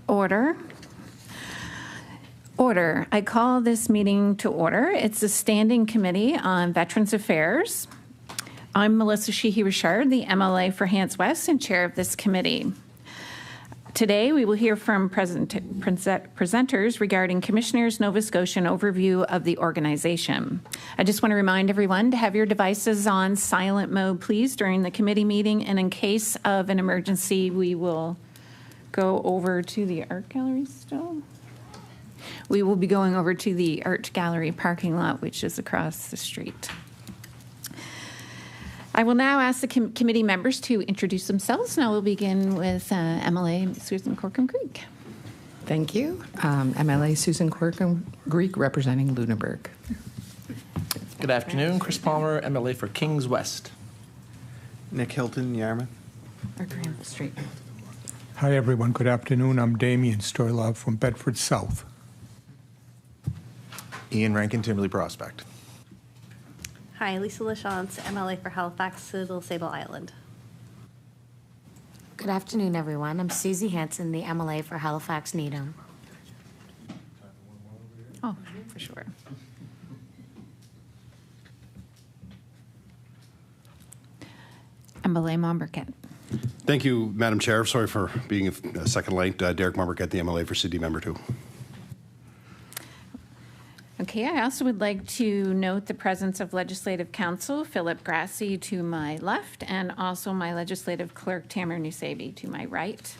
Order. Order. I call this meeting to order. It's a standing committee on Veterans Affairs. I'm Melissa Sheehy-Richard, the MLA for Hants West and chair of this committee. Today, we will hear from presenters regarding Commissionaires Nova Scotia, an overview of the organization. I just want to remind everyone to have your devices on silent mode, please, during the committee meeting, and in case of an emergency, we will go over to the art gallery still. We will be going over to the art gallery parking lot, which is across the street. I will now ask the committee members to introduce themselves, and I will begin with MLA Susan Corkum-Greek. Thank you. MLA Susan Corkum-Greek, representing Lunenburg. Good afternoon. Chris Palmer, MLA for Kings West. Nick Hilton, Yarmouth. Granville Street. Hi, everyone. Good afternoon. I'm Damien Stoylov from Bedford South. Ian Rankin, Timberley Prospect. Hi, Lisa Lachance, MLA for Halifax, Little Sable Island. Good afternoon, everyone. I'm Susie Hanson, the MLA for Halifax Needham. Oh, for sure. MLA Momberket. Thank you, Madam Chair. Sorry for being a second late. Derek Momberket, the MLA for Sydney Member 2. Okay, I also would like to note the presence of Legislative Counsel Philip Grassi to my left, and also my Legislative Clerk Tamer Nusabi to my right.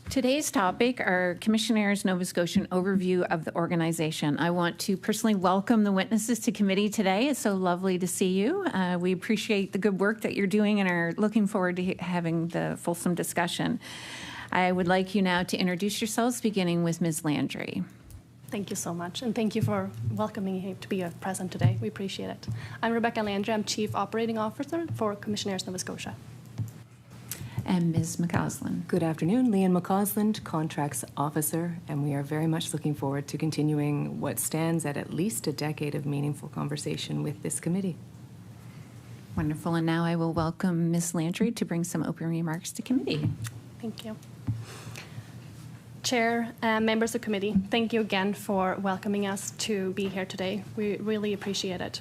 Today's topic are Commissionaires Nova Scotian overview of the organization. I want to personally welcome the witnesses to committee today. It's so lovely to see you. We appreciate the good work that you're doing and are looking forward to having the fulsome discussion. I would like you now to introduce yourselves, beginning with Ms. Landry. Thank you so much, and thank you for welcoming me to be present today. We appreciate it. I'm Rebecca Landry. I'm Chief Operating Officer for Commissionaires Nova Scotia. And Ms. MacAusland. Good afternoon, Liane MacAusland, Contracts Officer, and we are very much looking forward to continuing what stands at least a decade of meaningful conversation with this committee. Wonderful, and now I will welcome Ms. Landry to bring some open remarks to committee. Thank you. Chair and members of committee, thank you again for welcoming us to be here today. We really appreciate it.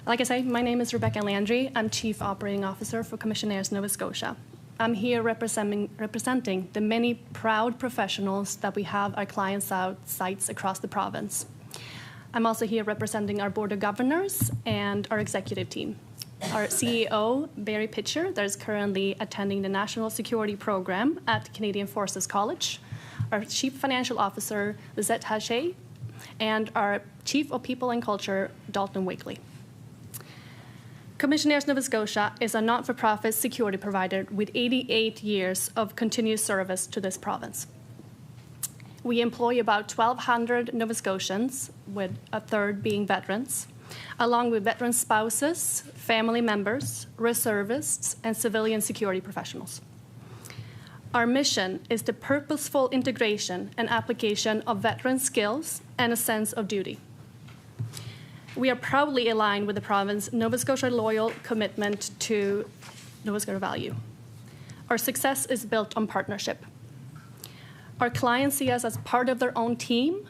Like I say, my name is Rebecca Landry. I'm Chief Operating Officer for Commissionaires Nova Scotia. I'm here representing the many proud professionals that we have our clients sites across the province. I'm also here representing our Board of Governors and our executive team. Our CEO, Barry Pitcher, that is currently attending the National Security Program at Canadian Forces College, our Chief Financial Officer, Lisette Haché, and our Chief of People and Culture, Dalton Wakely. Commissionaires Nova Scotia is a not-for-profit security provider with 88 years of continuous service to this province. We employ about 1,200 Nova Scotians, with a third being veterans, along with veteran spouses, family members, reservists, and civilian security professionals. Our mission is the purposeful integration and application of veteran skills and a sense of duty. We are proudly aligned with the province's Nova Scotia loyal commitment to Nova Scotia value. Our success is built on partnership. Our clients see us as part of their own team,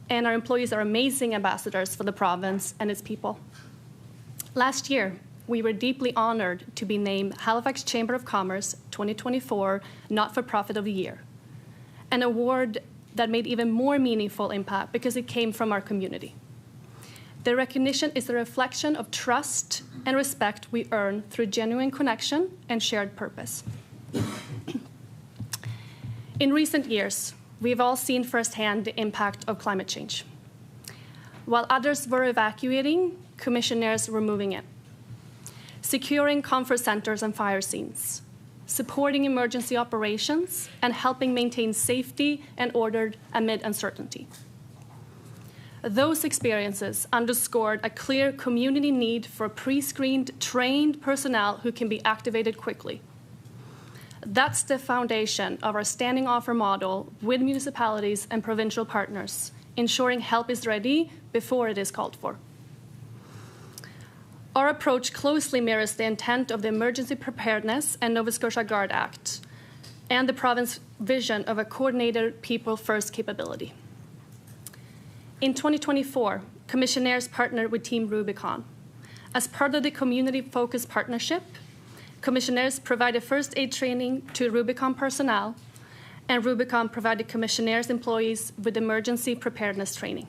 and our employees are amazing ambassadors for the province and its people. Last year, we were deeply honored to be named Halifax Chamber of Commerce 2024 Not-for-Profit of the Year, an award that made even more meaningful impact because it came from our community. The recognition is a reflection of trust and respect we earn through genuine connection and shared purpose. In recent years, we've all seen firsthand the impact of climate change. While others were evacuating, commissionaires were moving in, securing comfort centers and fire scenes, supporting emergency operations, and helping maintain safety and order amid uncertainty. Those experiences underscored a clear community need for pre-screened, trained personnel who can be activated quickly. That's the foundation of our standing offer model with municipalities and provincial partners, ensuring help is ready before it is called for. Our approach closely mirrors the intent of the Emergency Preparedness and Nova Scotia Guard Act and the province's vision of a coordinated people-first capability. In 2024, Commissionaires partnered with Team Rubicon. As part of the community-focused partnership, Commissionaires provided first aid training to Rubicon personnel, and Rubicon provided Commissionaires employees with emergency preparedness training.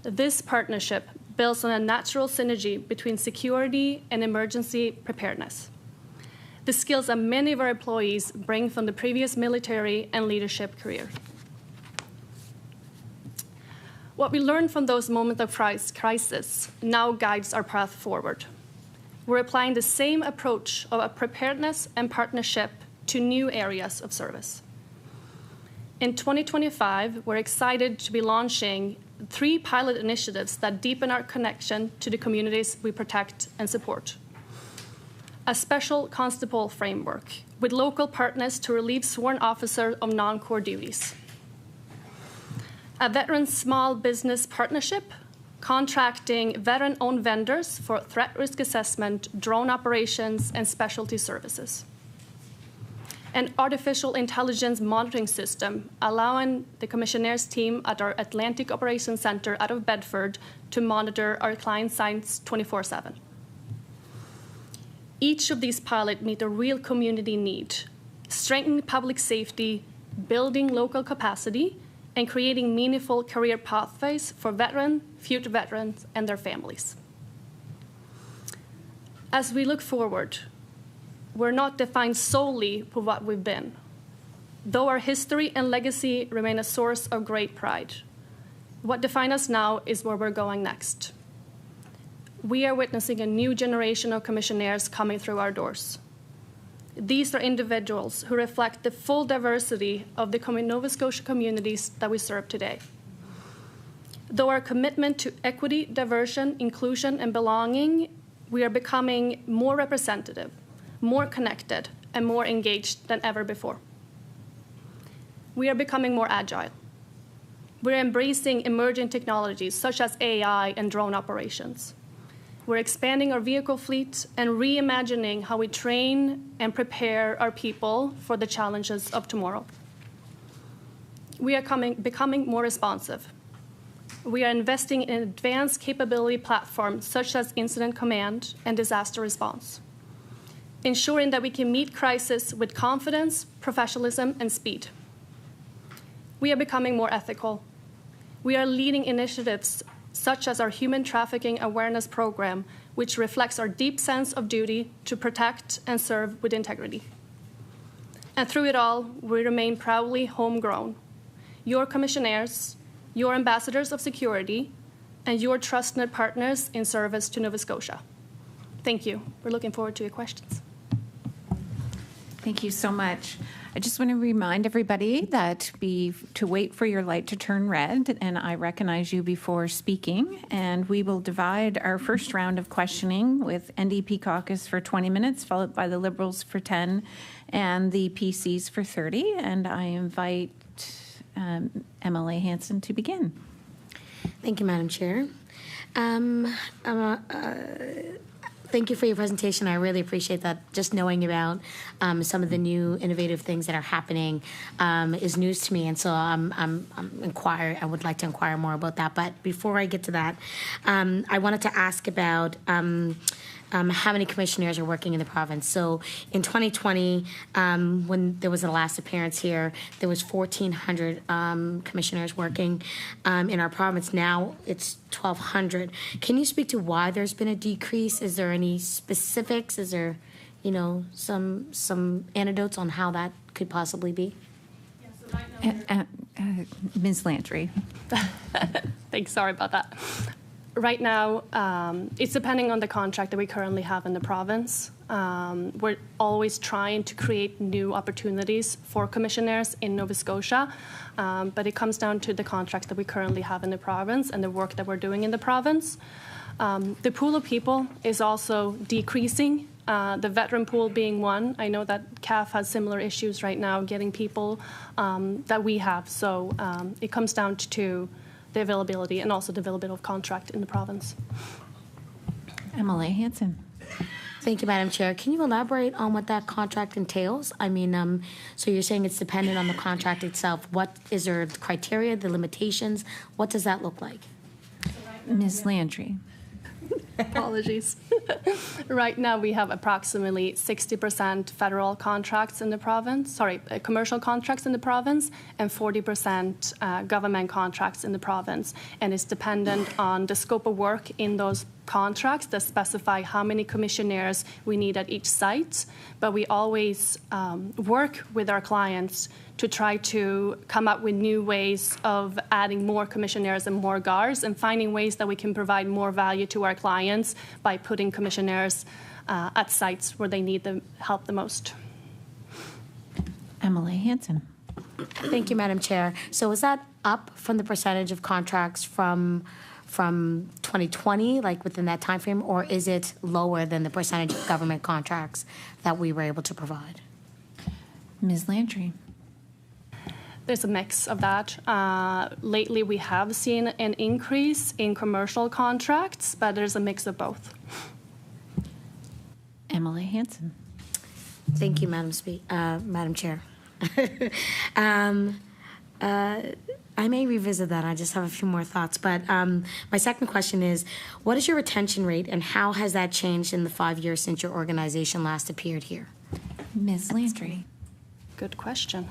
This partnership builds on a natural synergy between security and emergency preparedness. The skills that many of our employees bring from the previous military and leadership career. What we learned from those moments of crisis now guides our path forward. We're applying the same approach of preparedness and partnership to new areas of service. In 2025, we're excited to be launching 3 pilot initiatives that deepen our connection to the communities we protect and support. A special constable framework with local partners to relieve sworn officers of non-core duties. A veteran small business partnership, contracting veteran-owned vendors for threat risk assessment, drone operations, and specialty services. An artificial intelligence monitoring system, allowing the Commissionaires team at our Atlantic Operations Center out of Bedford to monitor our client sites 24/7. Each of these pilots meet a real community need, strengthening public safety, building local capacity, and creating meaningful career pathways for veterans, future veterans, and their families. As we look forward, we're not defined solely for what we've been, though our history and legacy remain a source of great pride. What defines us now is where we're going next. We are witnessing a new generation of Commissionaires coming through our doors. These are individuals who reflect the full diversity of the Nova Scotia communities that we serve today. Though our commitment to equity, diversity, inclusion, and belonging, we are becoming more representative, more connected, and more engaged than ever before. We are becoming more agile. We're embracing emerging technologies such as AI and drone operations. We're expanding our vehicle fleet and reimagining how we train and prepare our people for the challenges of tomorrow. We are becoming more responsive. We are investing in advanced capability platforms such as incident command and disaster response, ensuring that we can meet crisis with confidence, professionalism, and speed. We are becoming more ethical. We are leading initiatives such as our Human Trafficking Awareness Program, which reflects our deep sense of duty to protect and serve with integrity. And through it all, we remain proudly homegrown. Your Commissionaires, your ambassadors of security, and your trusted partners in service to Nova Scotia. Thank you. We're looking forward to your questions. Thank you so much. I just want to remind everybody that to wait for your light to turn red, and I recognize you before speaking, and we will divide our first round of questioning with NDP Caucus for 20 minutes, followed by the Liberals for 10, and the PCs for 30, and I invite MLA Hanson to begin. Thank you, Madam Chair. Thank you for your presentation. I really appreciate that. Just knowing about some of the new innovative things that are happening is news to me, and so I would like to inquire more about that. But before I get to that, I wanted to ask about how many Commissionaires are working in the province. So in 2020, when there was the last appearance here, there was 1,400 Commissionaires working in our province. Now it's 1,200. Can you speak to why there's been a decrease? Is there any specifics? Is there, some anecdotes on how that could possibly be? Yeah, so right now Ms. Landry. Thanks, sorry about that. Right now, it's depending on the contract that we currently have in the province. We're always trying to create new opportunities for Commissionaires in Nova Scotia, but it comes down to the contracts that we currently have in the province and the work that we're doing in the province. The pool of people is also decreasing, the veteran pool being one. I know that CAF has similar issues right now getting people that we have, so it comes down to the availability and also the availability of contract in the province. MLA Hanson. Thank you, Madam Chair. Can you elaborate on what that contract entails? I mean, so you're saying it's dependent on the contract itself. What is there the criteria, the limitations? What does that look like? Ms. Landry. Apologies. Right now, we have approximately 60% federal contracts in the province, commercial contracts in the province, and 40% government contracts in the province. And it's dependent on the scope of work in those contracts that specify how many commissionaires we need at each site. But we always work with our clients to try to come up with new ways of adding more commissionaires and more guards, and finding ways that we can provide more value to our clients by putting commissionaires at sites where they need the help the most. MLA Hanson. Thank you, Madam Chair. So is that up from the percentage of contracts from 2020, like within that time frame, or is it lower than the percentage of government contracts that we were able to provide? Ms. Landry. There's a mix of that. Lately, we have seen an increase in commercial contracts, but there's a mix of both. MLA Hanson. Thank you, Madam Chair. I may revisit that. I just have a few more thoughts. But my second question is, what is your retention rate, and how has that changed in the 5 years since your organization last appeared here? Ms. Landry. Good question.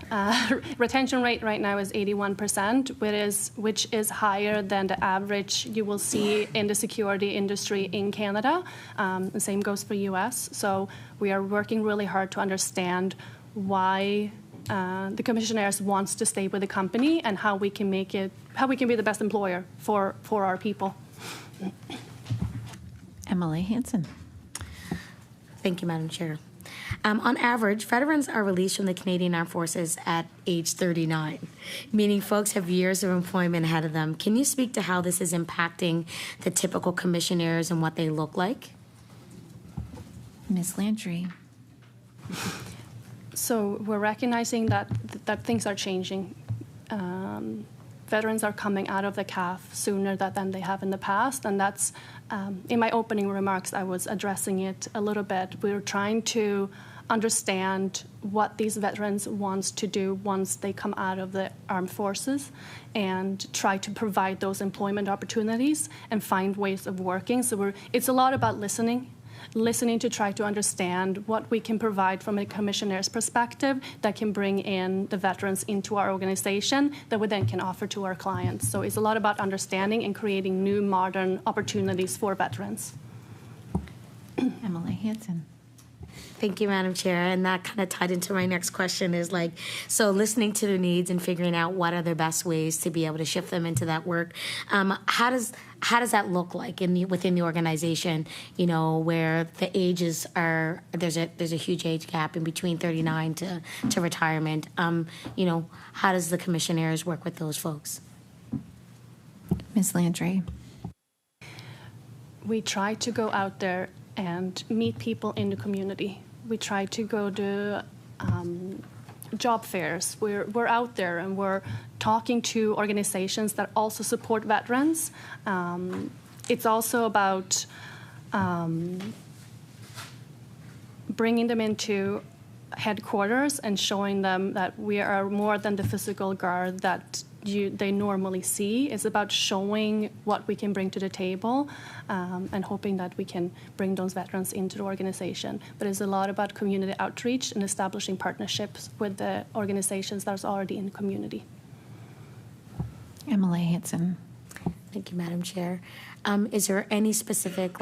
Retention rate right now is 81%, which is higher than the average you will see in the security industry in Canada. The same goes for US. So we are working really hard to understand why the commissionaires wants to stay with the company, and how we can be the best employer for our people. MLA Hanson. Thank you, Madam Chair. On average, veterans are released from the Canadian Armed Forces at age 39, meaning folks have years of employment ahead of them. Can you speak to how this is impacting the typical commissionaires and what they look like? Ms. Landry. So we're recognizing that things are changing. Veterans are coming out of the CAF sooner than they have in the past, and that's, in my opening remarks, I was addressing it a little bit. We're trying to understand what these veterans want to do once they come out of the armed forces, and try to provide those employment opportunities and find ways of working. So it's a lot about listening to try to understand what we can provide from a commissionaire's perspective that can bring in the veterans into our organization that we then can offer to our clients. So it's a lot about understanding and creating new modern opportunities for veterans. MLA Hanson. Thank you, Madam Chair. And that kind of tied into my next question is so listening to their needs and figuring out what are the best ways to be able to shift them into that work. How does that look like within the organization, where the ages are, there's a huge age gap in between 39 to retirement. How does the commissionaires work with those folks? Ms. Landry. We try to go out there and meet people in the community. We try to go to job fairs. We're out there and we're talking to organizations that also support veterans. It's also about bringing them into headquarters and showing them that we are more than the physical guard that they normally see. It's about showing what we can bring to the table and hoping that we can bring those veterans into the organization. But it's a lot about community outreach and establishing partnerships with the organizations that are already in the community. MLA Hanson. Thank you, Madam Chair. Is there any specific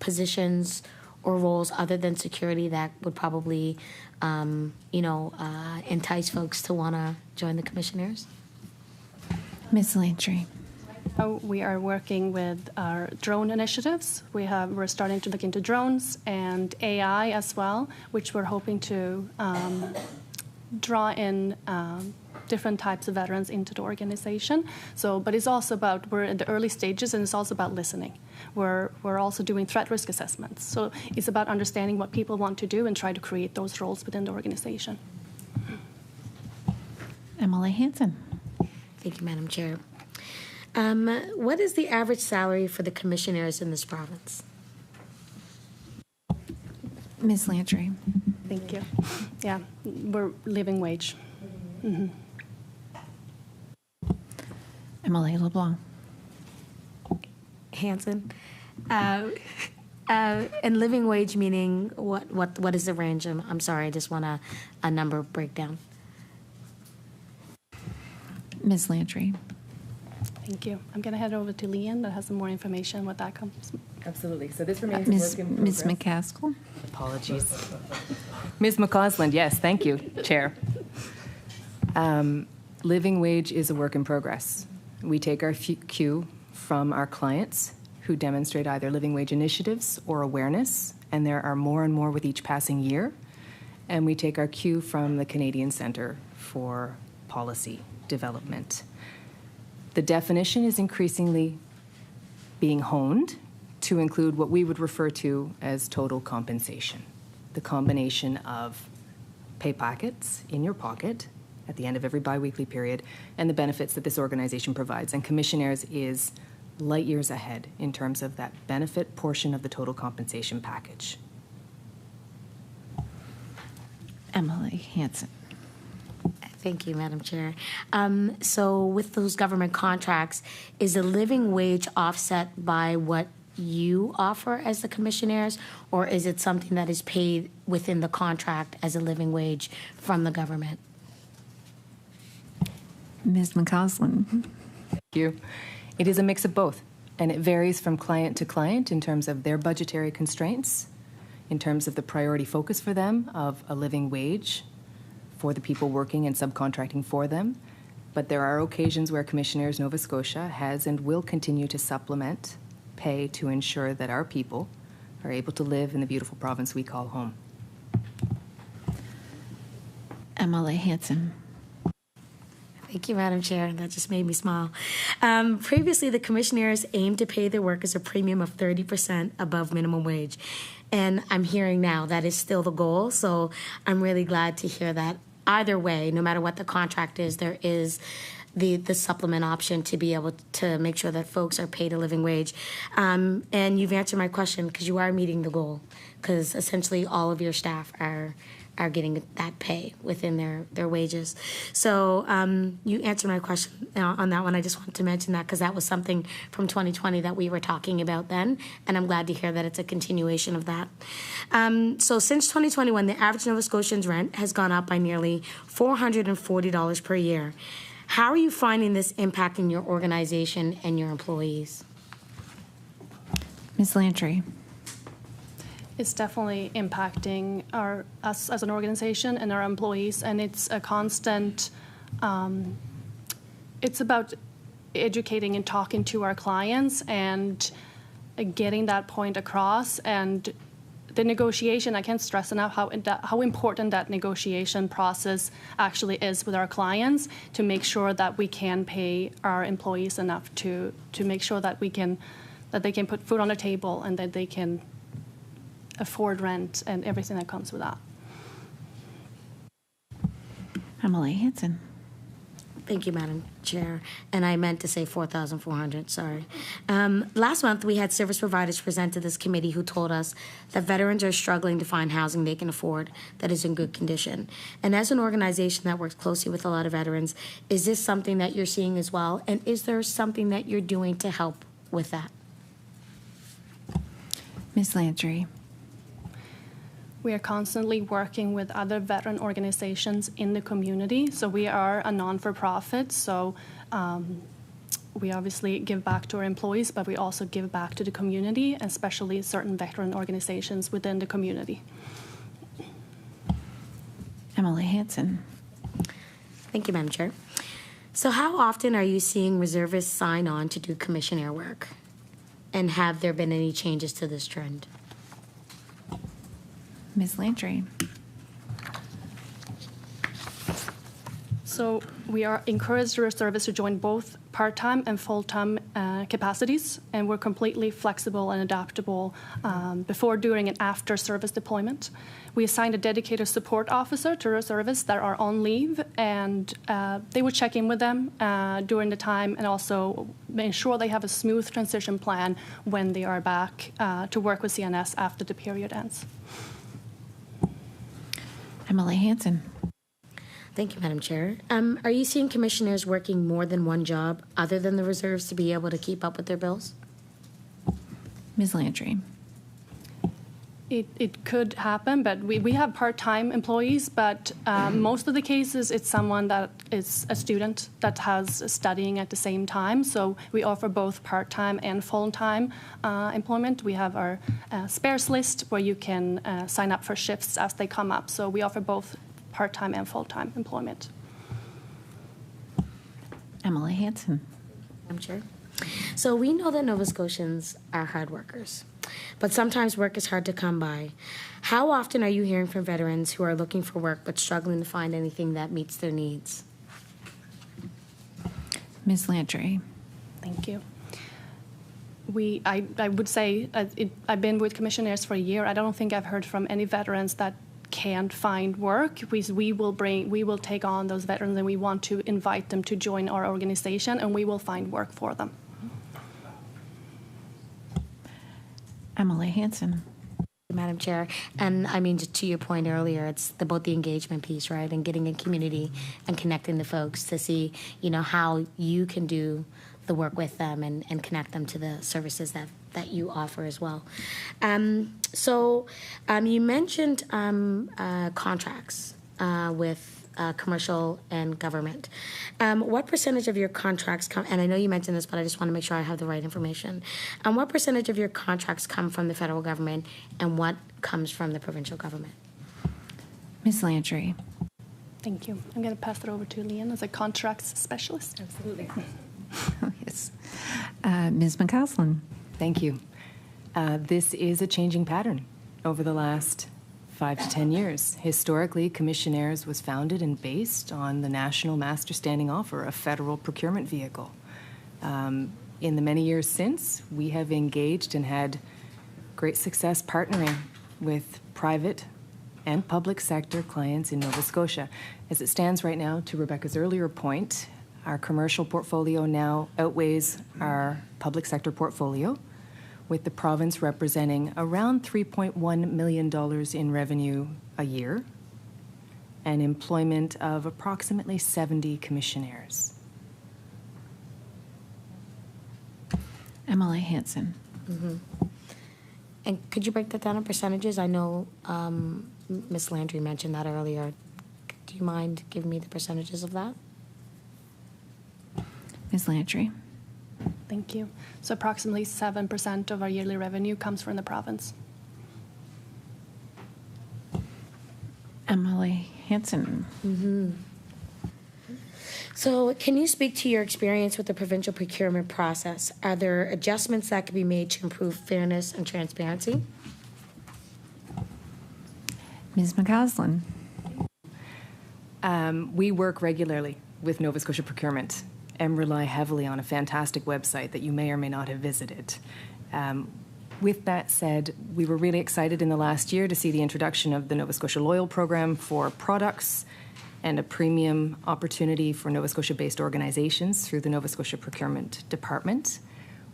positions or roles other than security that would probably entice folks to want to join the commissionaires? Ms. Landry. We are working with our drone initiatives. We're starting to look into drones and AI as well, which we're hoping to draw in different types of veterans into the organization. But it's also about, we're in the early stages, and it's also about listening. We're also doing threat risk assessments. So it's about understanding what people want to do and try to create those roles within the organization. MLA Hanson. Thank you, Madam Chair. What is the average salary for the commissionaires in this province? Ms. Landry. Thank you. Yeah, we're living wage. Mm-hmm. MLA LeBlanc. Hanson. And living wage meaning what is the range? I'm sorry, I just want a number breakdown. Ms. Landry. Thank you. I'm going to head over to Liane that has some more information what that comes. Absolutely. So this remains a work in Ms. progress. McCaskill. Apologies. Ms. MacAusland, yes, thank you, Chair. Living wage is a work in progress. We take our cue from our clients who demonstrate either living wage initiatives or awareness, and there are more and more with each passing year. And we take our cue from the Canadian Centre for Policy Development. The definition is increasingly being honed to include what we would refer to as total compensation, the combination of pay packets in your pocket at the end of every biweekly period and the benefits that this organization provides. And Commissionaires is light years ahead in terms of that benefit portion of the total compensation package. MLA Hanson. Thank you, Madam Chair. So with those government contracts, is the living wage offset by what you offer as the commissionaires, or is it something that is paid within the contract as a living wage from the government? Ms. MacAusland. Thank you. It is a mix of both, and it varies from client to client in terms of their budgetary constraints, in terms of the priority focus for them of a living wage for the people working and subcontracting for them. But there are occasions where Commissionaires Nova Scotia has and will continue to supplement pay to ensure that our people are able to live in the beautiful province we call home. MLA Hanson. Thank you, Madam Chair. That just made me smile. Previously, the commissionaires aimed to pay their workers a premium of 30% above minimum wage. And I'm hearing now that is still the goal. So I'm really glad to hear that either way, no matter what the contract is, there is the supplement option to be able to make sure that folks are paid a living wage. And you've answered my question because you are meeting the goal, because essentially all of your staff are getting that pay within their wages. So you answered my question on that one. I just wanted to mention that because that was something from 2020 that we were talking about then, and I'm glad to hear that it's a continuation of that. So since 2021, the average Nova Scotian's rent has gone up by nearly $440 per year. How are you finding this impacting your organization and your employees? Ms. Landry. It's definitely impacting us as an organization and our employees, and it's a constant. It's about educating and talking to our clients and getting that point across. And the negotiation, I can't stress enough how important that negotiation process actually is with our clients to make sure that we can pay our employees enough to make sure that they can put food on the table and that they can afford rent and everything that comes with that. MLA Hanson. Thank you, Madam Chair. And I meant to say 4,400, sorry. Last month, we had service providers present to this committee who told us that veterans are struggling to find housing they can afford that is in good condition. And as an organization that works closely with a lot of veterans, is this something that you're seeing as well? And is there something that you're doing to help with that? Ms. Landry. We are constantly working with other veteran organizations in the community. So we are a non-for-profit, so we obviously give back to our employees, but we also give back to the community, especially certain veteran organizations within the community. MLA Hanson. Thank you, Madam Chair. So how often are you seeing reservists sign on to do commissionaire work? And have there been any changes to this trend? Ms. Landry. So we are encouraged reservists to join both part-time and full-time capacities, and we're completely flexible and adaptable before, during, and after service deployment. We assigned a dedicated support officer to reservists that are on leave, and they would check in with them during the time and also ensure they have a smooth transition plan when they are back to work with CNS after the period ends. Emily Hansen. Thank you, Madam Chair. Are you seeing commissioners working more than one job other than the reserves to be able to keep up with their bills? Ms. Landry. It could happen, but we have part-time employees, but most of the cases it's someone that is a student that has studying at the same time. So we offer both part-time and full-time employment. We have our spares list where you can sign up for shifts as they come up. So we offer both part-time and full-time employment. Emily Hansen. Madam Chair. So we know that Nova Scotians are hard workers, but sometimes work is hard to come by. How often are you hearing from veterans who are looking for work but struggling to find anything that meets their needs? Ms. Landry. Thank you. I would say I've been with Commissionaires for a year. I don't think I've heard from any veterans that can't find work. We will take on those veterans, and we want to invite them to join our organization, and we will find work for them. Emily Hansen. Madam Chair, and I mean, to your point earlier, it's about the engagement piece, right, and getting a community and connecting the folks to see, how you can do the work with them and connect them to the services that you offer as well. So you mentioned contracts with commercial and government. What percentage of your contracts come, and I know you mentioned this, but I just want to make sure I have the right information. What percentage of your contracts come from the federal government, and what comes from the provincial government? Ms. Landry. Thank you. I'm going to pass it over to Liane as a contracts specialist. Absolutely. Oh, yes. Ms. MacAusland. Thank you. This is a changing pattern over the last 5 to 10 years. Historically, Commissionaires was founded and based on the National Master Standing Offer, a federal procurement vehicle. In the many years since, we have engaged and had great success partnering with private and public sector clients in Nova Scotia. As it stands right now, to Rebecca's earlier point, our commercial portfolio now outweighs our public sector portfolio, with the province representing around $3.1 million in revenue a year and employment of approximately 70 commissionaires. Emily Hansen. Mm-hmm. And could you break that down in percentages? I know Ms. Landry mentioned that earlier. Do you mind giving me the percentages of that? Ms. Landry. Thank you. So approximately 7% of our yearly revenue comes from the province. Emily Hansen. Mm-hmm. So can you speak to your experience with the provincial procurement process? Are there adjustments that can be made to improve fairness and transparency? Ms. MacAusland. We work regularly with Nova Scotia Procurement and rely heavily on a fantastic website that you may or may not have visited. With that said, we were really excited in the last year to see the introduction of the Nova Scotia Loyal Program for products and a premium opportunity for Nova Scotia-based organizations through the Nova Scotia Procurement Department.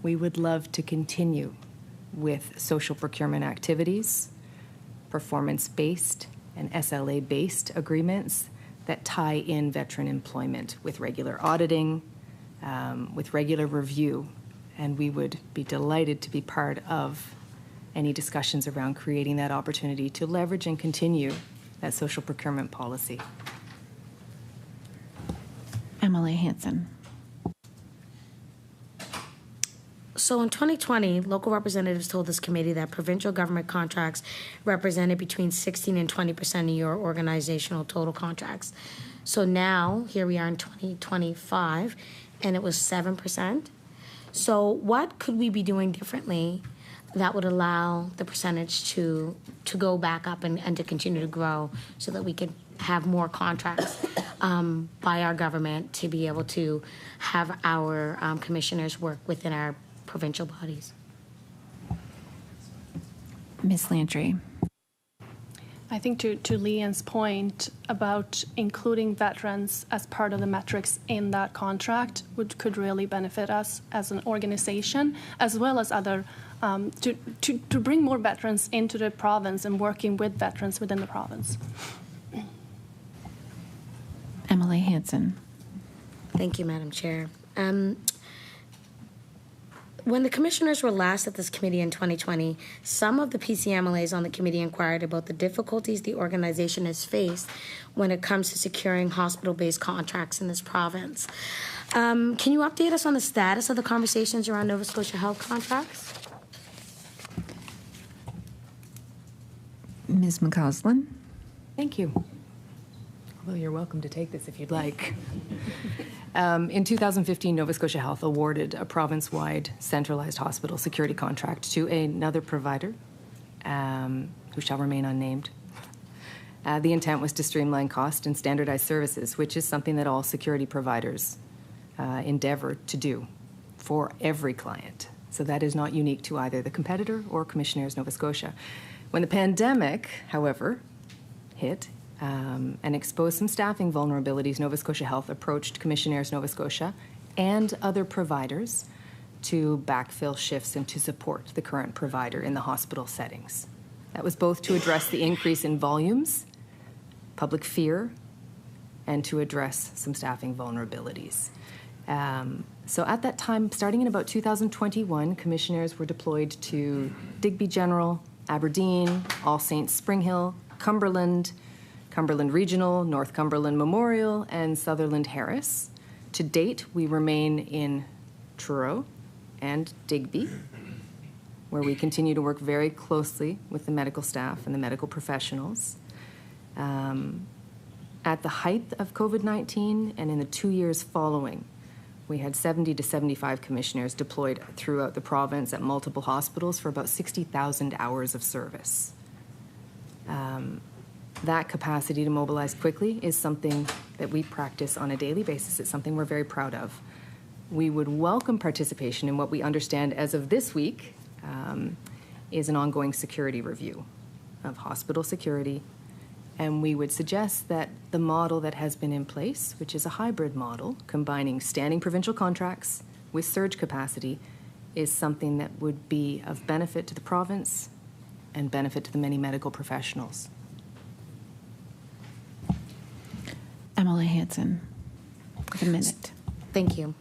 We would love to continue with social procurement activities, performance-based and SLA-based agreements that tie in veteran employment with regular auditing, with regular review, and we would be delighted to be part of any discussions around creating that opportunity to leverage and continue that social procurement policy. Emily Hansen. So in 2020, local representatives told this committee that provincial government contracts represented between 16 and 20% of your organizational total contracts. So now, here we are in 2025, and it was 7%. So what could we be doing differently that would allow the percentage to go back up and to continue to grow so that we could have more contracts by our government to be able to have our commissioners work within our provincial bodies. Ms. Landry. I think to Liane's point about including veterans as part of the metrics in that contract could really benefit us as an organization, as well as other, to bring more veterans into the province and working with veterans within the province. Emily Hanson. Thank you, Madam Chair. When the commissioners were last at this committee in 2020, some of the PCMLAs on the committee inquired about the difficulties the organization has faced when it comes to securing hospital-based contracts in this province. Can you update us on the status of the conversations around Nova Scotia Health contracts? Ms. MacAusland. Thank you. Although you're welcome to take this if you'd like. In 2015, Nova Scotia Health awarded a province-wide centralized hospital security contract to another provider, who shall remain unnamed. The intent was to streamline cost and standardize services, which is something that all security providers endeavor to do for every client. So that is not unique to either the competitor or Commissionaires Nova Scotia. When the pandemic, however, hit, and exposed some staffing vulnerabilities, Nova Scotia Health approached Commissionaires Nova Scotia and other providers to backfill shifts and to support the current provider in the hospital settings. That was both to address the increase in volumes, public fear, and to address some staffing vulnerabilities. So at that time, starting in about 2021, commissionaires were deployed to Digby General, Aberdeen, All Saints Spring Hill, Cumberland Regional, North Cumberland Memorial, and Sutherland Harris. To date, we remain in Truro and Digby, where we continue to work very closely with the medical staff and the medical professionals. At the height of COVID-19 and in the 2 years following, we had 70 to 75 commissionaires deployed throughout the province at multiple hospitals for about 60,000 hours of service. That capacity to mobilize quickly is something that we practice on a daily basis. It's something we're very proud of. We would welcome participation in what we understand as of this week is an ongoing security review of hospital security. And we would suggest that the model that has been in place, which is a hybrid model, combining standing provincial contracts with surge capacity, is something that would be of benefit to the province and benefit to the many medical professionals. Emily Hanson, with a minute. Thank you.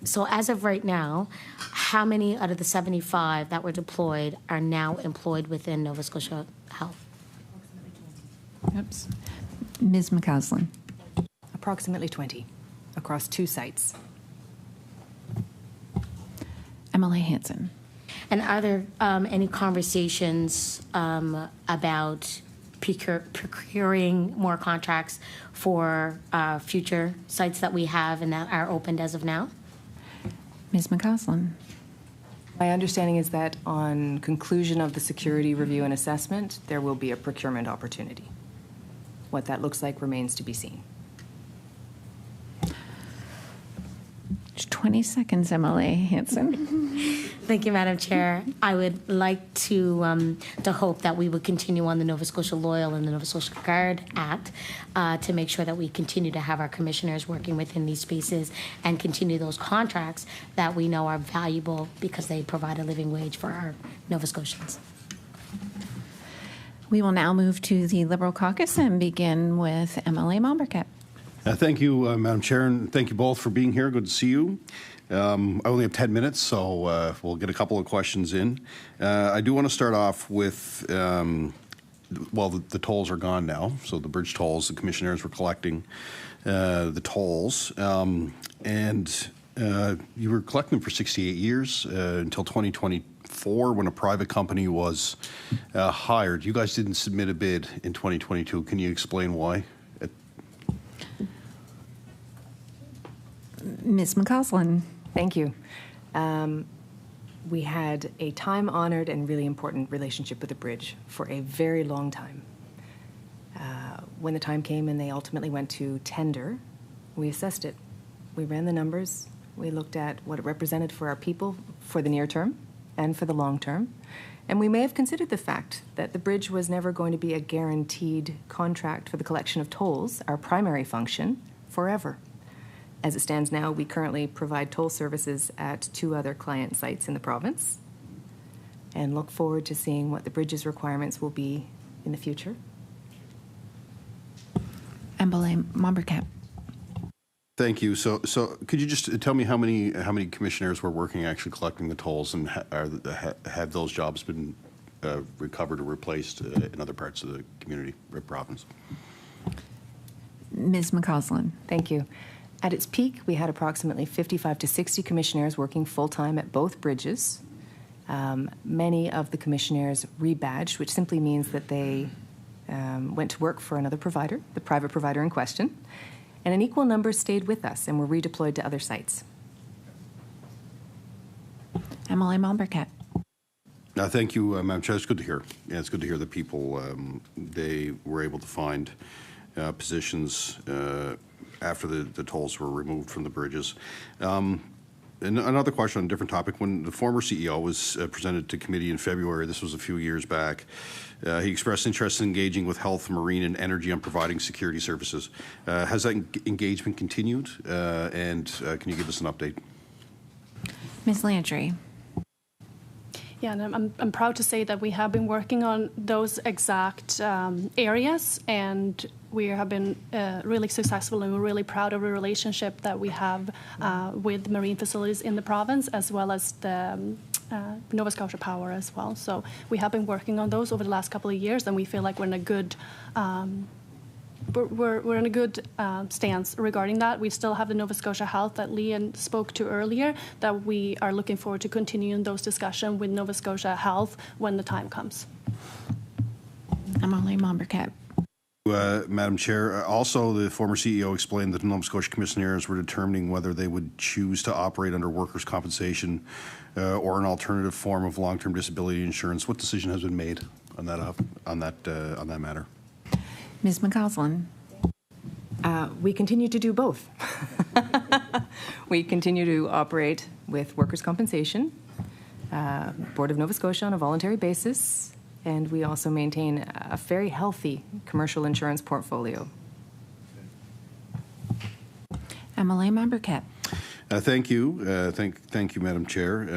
So as of right now, how many out of the 75 that were deployed are now employed within Nova Scotia Health? Oops. Ms. MacAusland. Approximately 20 across 2 sites. Emily Hanson. And are there any conversations about procuring more contracts for future sites that we have and that are opened as of now? Ms. MacAusland. My understanding is that on conclusion of the security review and assessment, there will be a procurement opportunity. What that looks like remains to be seen. 20 seconds, Emily Hanson. Thank you, Madam Chair. I would like to hope that we would continue on the Nova Scotia Loyal and the Nova Scotia Guard Act to make sure that we continue to have our commissioners working within these spaces and continue those contracts that we know are valuable because they provide a living wage for our Nova Scotians. We will now move to the Liberal Caucus and begin with MLA Momberkat. Thank you, Madam Chair, and thank you both for being here. Good to see you. I only have 10 minutes, so we'll get a couple of questions in. I do want to start off with, well, the tolls are gone now, so the bridge tolls, the commissionaires were collecting the tolls, and you were collecting them for 68 years until 2024 when a private company was hired. You guys didn't submit a bid in 2022. Can you explain why? Ms. MacAusland. Thank you. We had a time-honored and really important relationship with the bridge for a very long time. When the time came and they ultimately went to tender, we assessed it. We ran the numbers. We looked at what it represented for our people for the near term and for the long term. And we may have considered the fact that the bridge was never going to be a guaranteed contract for the collection of tolls, our primary function, forever. As it stands now, we currently provide toll services at 2 other client sites in the province and look forward to seeing what the bridge's requirements will be in the future. MLA Mombercat. Thank you. So could you just tell me how many commissionaires were working actually collecting the tolls, and have those jobs been recovered or replaced in other parts of the community or province? Ms. MacAusland. Thank you. At its peak, we had approximately 55 to 60 commissionaires working full-time at both bridges. Many of the commissionaires rebadged, which simply means that they went to work for another provider, the private provider in question, and an equal number stayed with us and were redeployed to other sites. MLA Mombercat. Thank you, Madam Chair. It's good to hear. Yeah, it's good to hear that people, they were able to find positions after the tolls were removed from the bridges. And another question on a different topic. When the former CEO was presented to committee in February, this was a few years back, he expressed interest in engaging with health, marine, and energy on providing security services. Has that engagement continued? And can you give us an update? Ms. Landry. Yeah, and I'm proud to say that we have been working on those exact areas, and we have been really successful, and we're really proud of the relationship that we have with marine facilities in the province, as well as the Nova Scotia Power as well. So we have been working on those over the last couple of years, and we feel like we're in a good we're in a good stance regarding that. We still have the Nova Scotia Health that Liane spoke to earlier, that we are looking forward to continuing those discussions with Nova Scotia Health when the time comes. MLA Mombercat. Madam Chair, also the former CEO explained that the Nova Scotia Commissionaires were determining whether they would choose to operate under workers' compensation or an alternative form of long-term disability insurance. What decision has been made on that matter? Ms. MacAusland. We continue to do both. We continue to operate with workers' compensation, Board of Nova Scotia on a voluntary basis, and we also maintain a very healthy commercial insurance portfolio. MLA Mombercat. Thank you. Thank you, Madam Chair.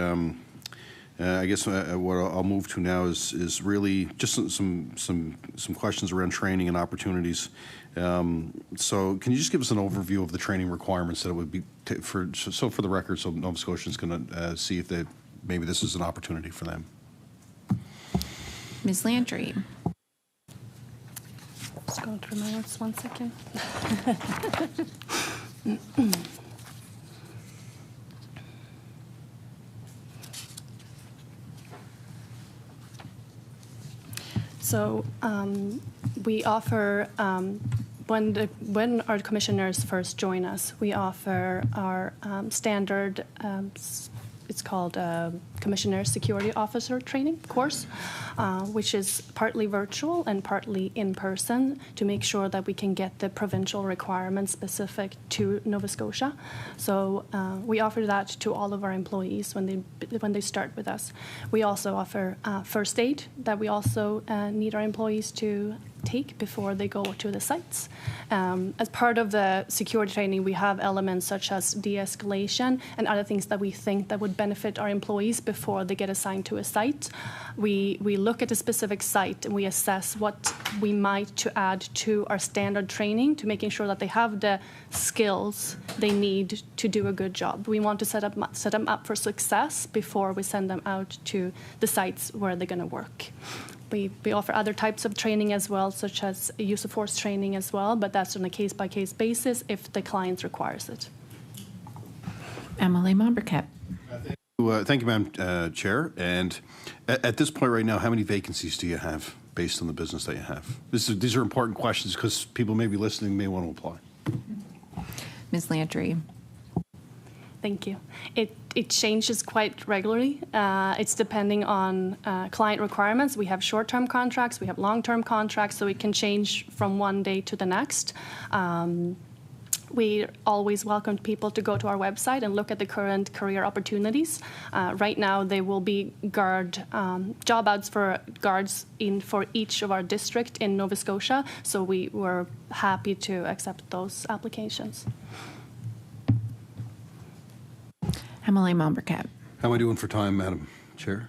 I guess what I'll move to now is really just some questions around training and opportunities. So can you just give us an overview of the training requirements that it would be for the record, so Nova Scotians can see if maybe this is an opportunity for them. Ms. Landry. Just going through my notes 1 second. So we offer, when our commissioners first join us, we offer our standard, it's called Commissionaires Security Officer Training course, which is partly virtual and partly in person to make sure that we can get the provincial requirements specific to Nova Scotia. So we offer that to all of our employees when they start with us. We also offer first aid that we also need our employees to take before they go to the sites. As part of the security training, we have elements such as de-escalation and other things that we think that would benefit our employees before they get assigned to a site. We look at a specific site and we assess what we might to add to our standard training to making sure that they have the skills they need to do a good job. We want to set them up for success before we send them out to the sites where they're going to work. We offer other types of training as well, such as use of force training as well, but that's on a case-by-case basis if the client requires it. MLA Mombercat. Thank you, Madam Chair. And at this point right now, how many vacancies do you have based on the business that you have? These are important questions because people may be listening, may want to apply. Ms. Landry. Thank you. it changes quite regularly. It's depending on client requirements. We have short-term contracts, we have long-term contracts, so it can change from one day to the next. We always welcome people to go to our website and look at the current career opportunities. Right now, there will be job ads for guards for each of our districts in Nova Scotia, so we were happy to accept those applications. Emily Mombercat. How am I doing for time, Madam Chair?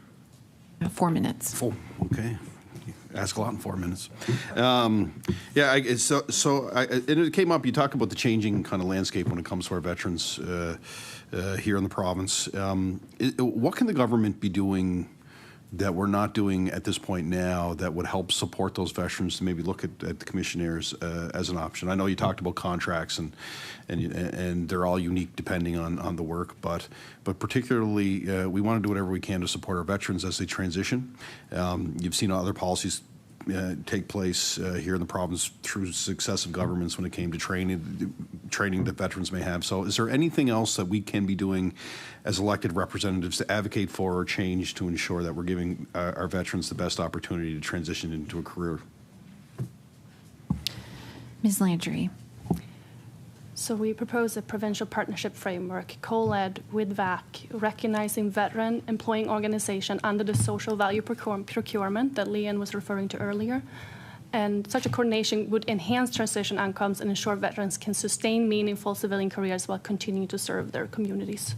4 minutes. Full. Okay. Ask a lot in 4 minutes. It came up, you talk about the changing kind of landscape when it comes to our veterans here in the province. What can the government be doing that we're not doing at this point now that would help support those veterans to maybe look at the Commissionaires as an option? I know you talked about contracts and they're all unique depending on the work, but particularly we want to do whatever we can to support our veterans as they transition. You've seen other policies take place here in the province through successive governments when it came to training that veterans may have. So is there anything else that we can be doing as elected representatives to advocate for or change to ensure that we're giving our veterans the best opportunity to transition into a career? Ms. Landry. So we propose a provincial partnership framework, co-led with VAC, recognizing veteran employing organization under the social value procurement that Liane was referring to earlier. And such a coordination would enhance transition outcomes and ensure veterans can sustain meaningful civilian careers while continuing to serve their communities.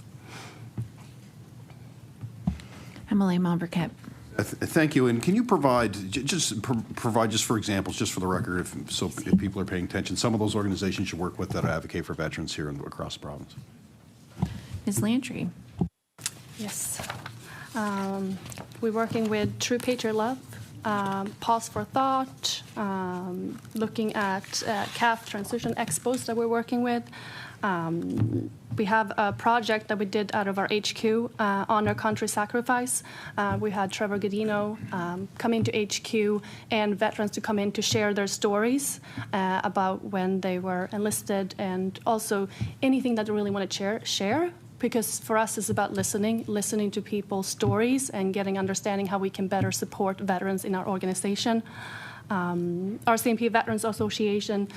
Emily Mombercat. Thank you. And can you provide just for examples, just for the record, if people are paying attention, some of those organizations you work with that advocate for veterans here and across the province? Ms. Landry. Yes. We're working with True Patriot Love, Pause for Thought, looking at CAF Transition Expos that we're working with. We have a project that we did out of our HQ, Honor Country Sacrifice. We had Trevor Godino come into HQ and veterans to come in to share their stories about when they were enlisted, and also anything that they really want to share. Because for us, it's about listening to people's stories and getting understanding how we can better support veterans in our organization. RCMP Veterans Association,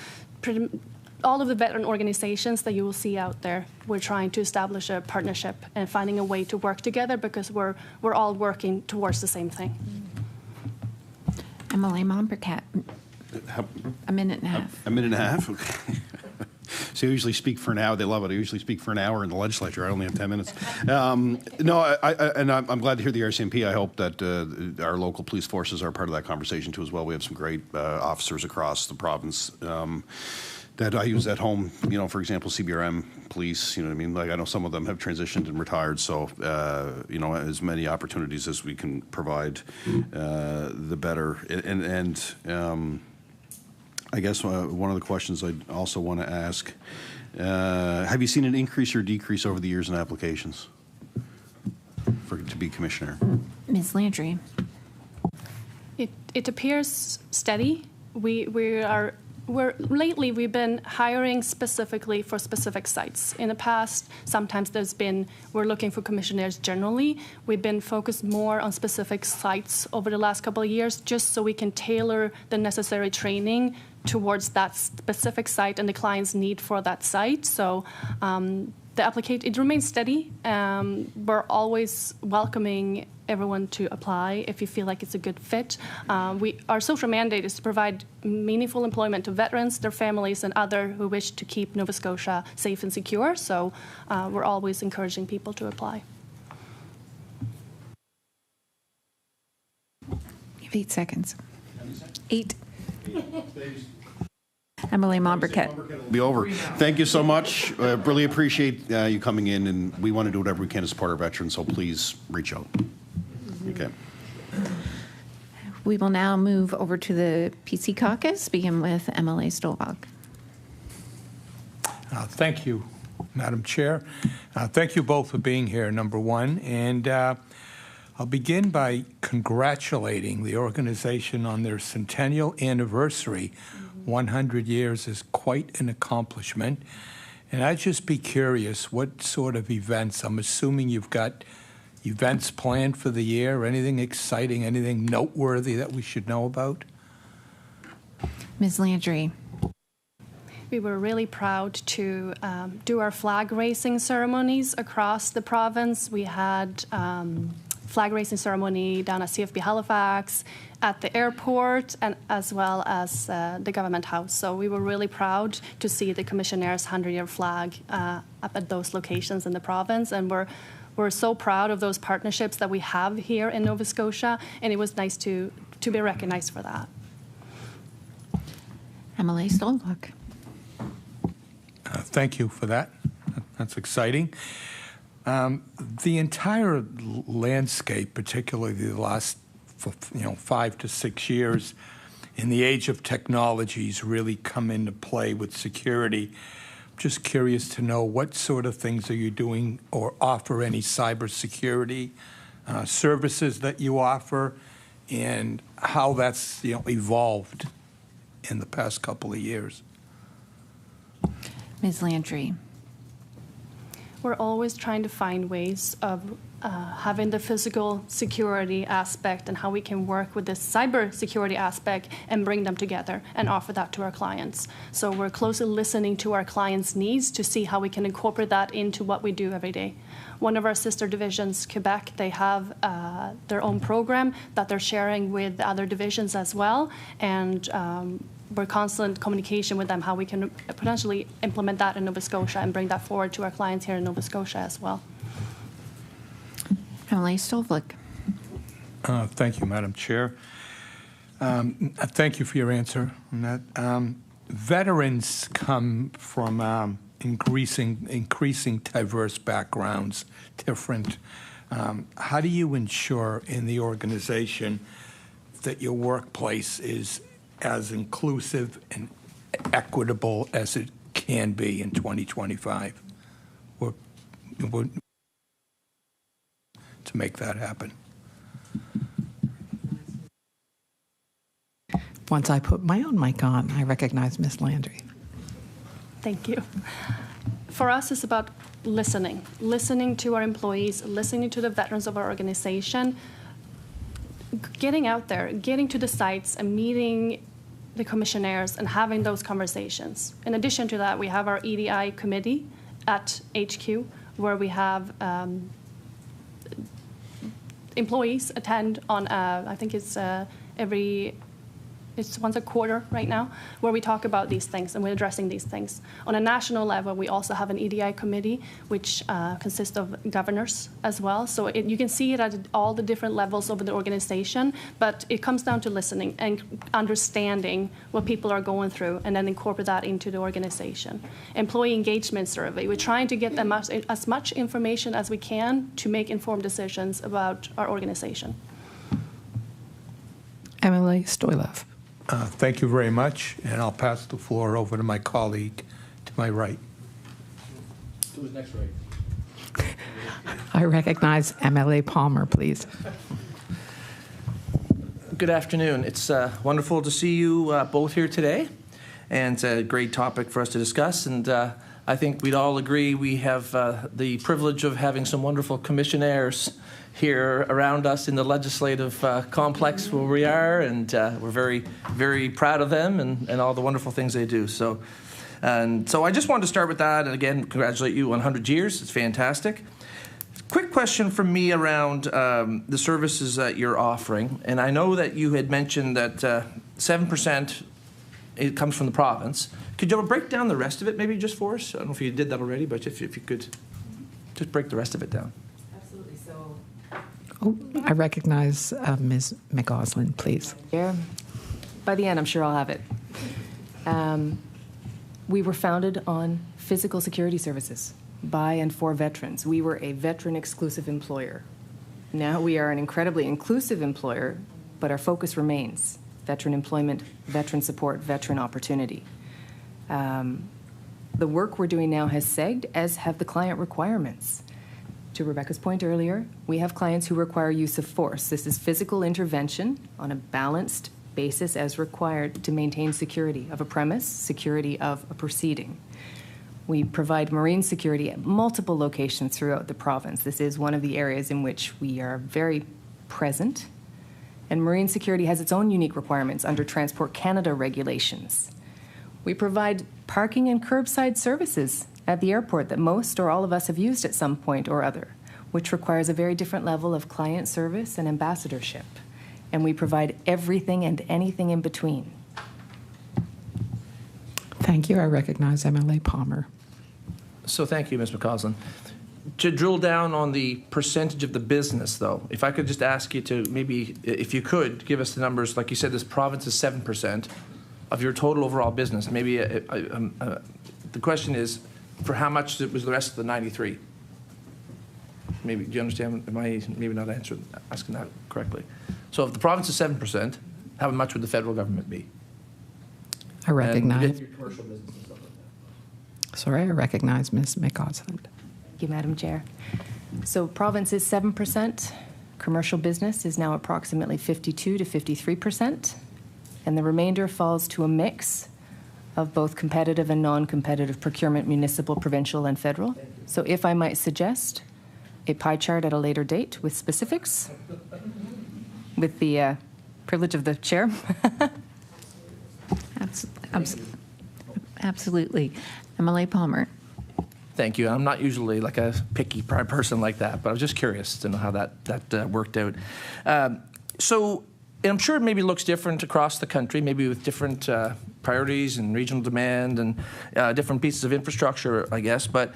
all of the veteran organizations that you will see out there, we're trying to establish a partnership and finding a way to work together because we're all working towards the same thing. Emily Mombercat. A minute and a half. A minute and a half? Okay. So I usually speak for an hour. They love it. I usually speak for an hour in the legislature. I only have 10 minutes. I'm glad to hear the RCMP. I hope that our local police forces are part of that conversation too as well. We have some great officers across the province that I use at home. You know, for example, CBRM police. You know what I mean? Like I know some of them have transitioned and retired. So you know, as many opportunities as we can provide, the better. I guess one of the questions I also want to ask, have you seen an increase or decrease over the years in applications to be commissioner? Ms. Landry. It appears steady. Lately we've been hiring specifically for specific sites. In the past, sometimes we're looking for commissionaires generally. We've been focused more on specific sites over the last couple of years, just so we can tailor the necessary training towards that specific site and the client's need for that site. So it remains steady. We're always welcoming everyone to apply if you feel like it's a good fit. Our social mandate is to provide meaningful employment to veterans, their families, and others who wish to keep Nova Scotia safe and secure. So we're always encouraging people to apply. You have 8 seconds. 8. Emily Mombercat. Be over. Thank you so much. Really appreciate you coming in, and we want to do whatever we can to support our veterans, so please reach out. Okay. We will now move over to the PC Caucus, begin with MLA Stolbach. Thank you, Madam Chair. Thank you both for being here, number one. And I'll begin by congratulating the organization on their centennial anniversary. 100 years is quite an accomplishment. And I'd just be curious, what sort of events? I'm assuming you've got events planned for the year, anything exciting, anything noteworthy that we should know about? Ms. Landry. We were really proud to do our flag raising ceremonies across the province. We had flag raising ceremony down at CFB Halifax, at the airport, and as well as the Government House. So we were really proud to see the Commissionaires' 100-year flag up at those locations in the province, and we're so proud of those partnerships that we have here in Nova Scotia, and it was nice to be recognized for that. MLA Stoltenbach. Thank you for that. That's exciting. The entire landscape, particularly the last 5 to 6 years, in the age of technologies, really come into play with security. Just curious to know what sort of things are you doing or offer any cybersecurity services that you offer, and how that's evolved in the past couple of years. Ms. Landry. We're always trying to find ways of having the physical security aspect and how we can work with the cyber security aspect and bring them together and offer that to our clients. So we're closely listening to our clients' needs to see how we can incorporate that into what we do every day. One of our sister divisions, Quebec, they have their own program that they're sharing with the other divisions as well, and we're constant communication with them how we can potentially implement that in Nova Scotia and bring that forward to our clients here in Nova Scotia as well. MLA Stoltenbach. Thank you, Madam Chair. Thank you for your answer on that. Veterans come from increasing diverse backgrounds, different. How do you ensure in the organization that your workplace is as inclusive and equitable as it can be in 2025 to make that happen? Once I put my own mic on, I recognize Ms. Landry. Thank you. For us, it's about listening to our employees, listening to the veterans of our organization, getting out there, getting to the sites and meeting the commissionaires and having those conversations. In addition to that, we have our EDI committee at HQ, where we have employees attend on, I think it's it's once a quarter right now, where we talk about these things and we're addressing these things. On a national level, we also have an EDI committee, which consists of governors as well. So you can see it at all the different levels of the organization, but it comes down to listening and understanding what people are going through and then incorporate that into the organization. Employee engagement survey, we're trying to get them as much information as we can to make informed decisions about our organization. MLA Stoylov. Thank you very much, and I'll pass the floor over to my colleague to my right. Who's next, right? I recognize MLA Palmer, please. Good afternoon. It's wonderful to see you both here today, and it's a great topic for us to discuss. And I think we'd all agree we have the privilege of having some wonderful commissionaires here around us in the legislative complex where we are, and we're very, very proud of them and all the wonderful things they do. So I just wanted to start with that, and again, congratulate you on 100 years. It's fantastic. Quick question from me around the services that you're offering, and I know that you had mentioned that 7% it comes from the province. Could you break down the rest of it maybe just for us? I don't know if you did that already, but if you could just break the rest of it down. Oh, I recognize Ms. MacAusland, please. Yeah. By the end, I'm sure I'll have it. We were founded on physical security services by and for veterans. We were a veteran-exclusive employer. Now we are an incredibly inclusive employer, but our focus remains veteran employment, veteran support, veteran opportunity. The work we're doing now has segged, as have the client requirements. To Rebecca's point earlier, we have clients who require use of force. This is physical intervention on a balanced basis as required to maintain security of a premise, security of a proceeding. We provide marine security at multiple locations throughout the province. This is one of the areas in which we are very present. And marine security has its own unique requirements under Transport Canada regulations. We provide parking and curbside services at the airport that most or all of us have used at some point or other, which requires a very different level of client service and ambassadorship. And we provide everything and anything in between. Thank you. I recognize MLA Palmer. So thank you, Ms. MacAusland. To drill down on the percentage of the business, though, if I could just ask you to maybe, if you could, give us the numbers. Like you said, this province is 7% of your total overall business. Maybe the question is, for how much was the rest of the 93? Maybe, do you understand? Am I maybe not asking that correctly? So if the province is 7%, how much would the federal government be? I recognize. And your commercial business and stuff like that. Sorry, I recognize Ms. MacAusland. Thank you, Madam Chair. So province is 7%. Commercial business is now approximately 52 to 53%. And the remainder falls to a mix of both competitive and non-competitive procurement, municipal, provincial, and federal. So if I might suggest a pie chart at a later date with specifics, with the privilege of the chair. Absolutely. MLA Palmer. Thank you. I'm not usually like a picky person like that, but I was just curious to know how that worked out. So I'm sure it maybe looks different across the country, maybe with different priorities and regional demand and different pieces of infrastructure, I guess. But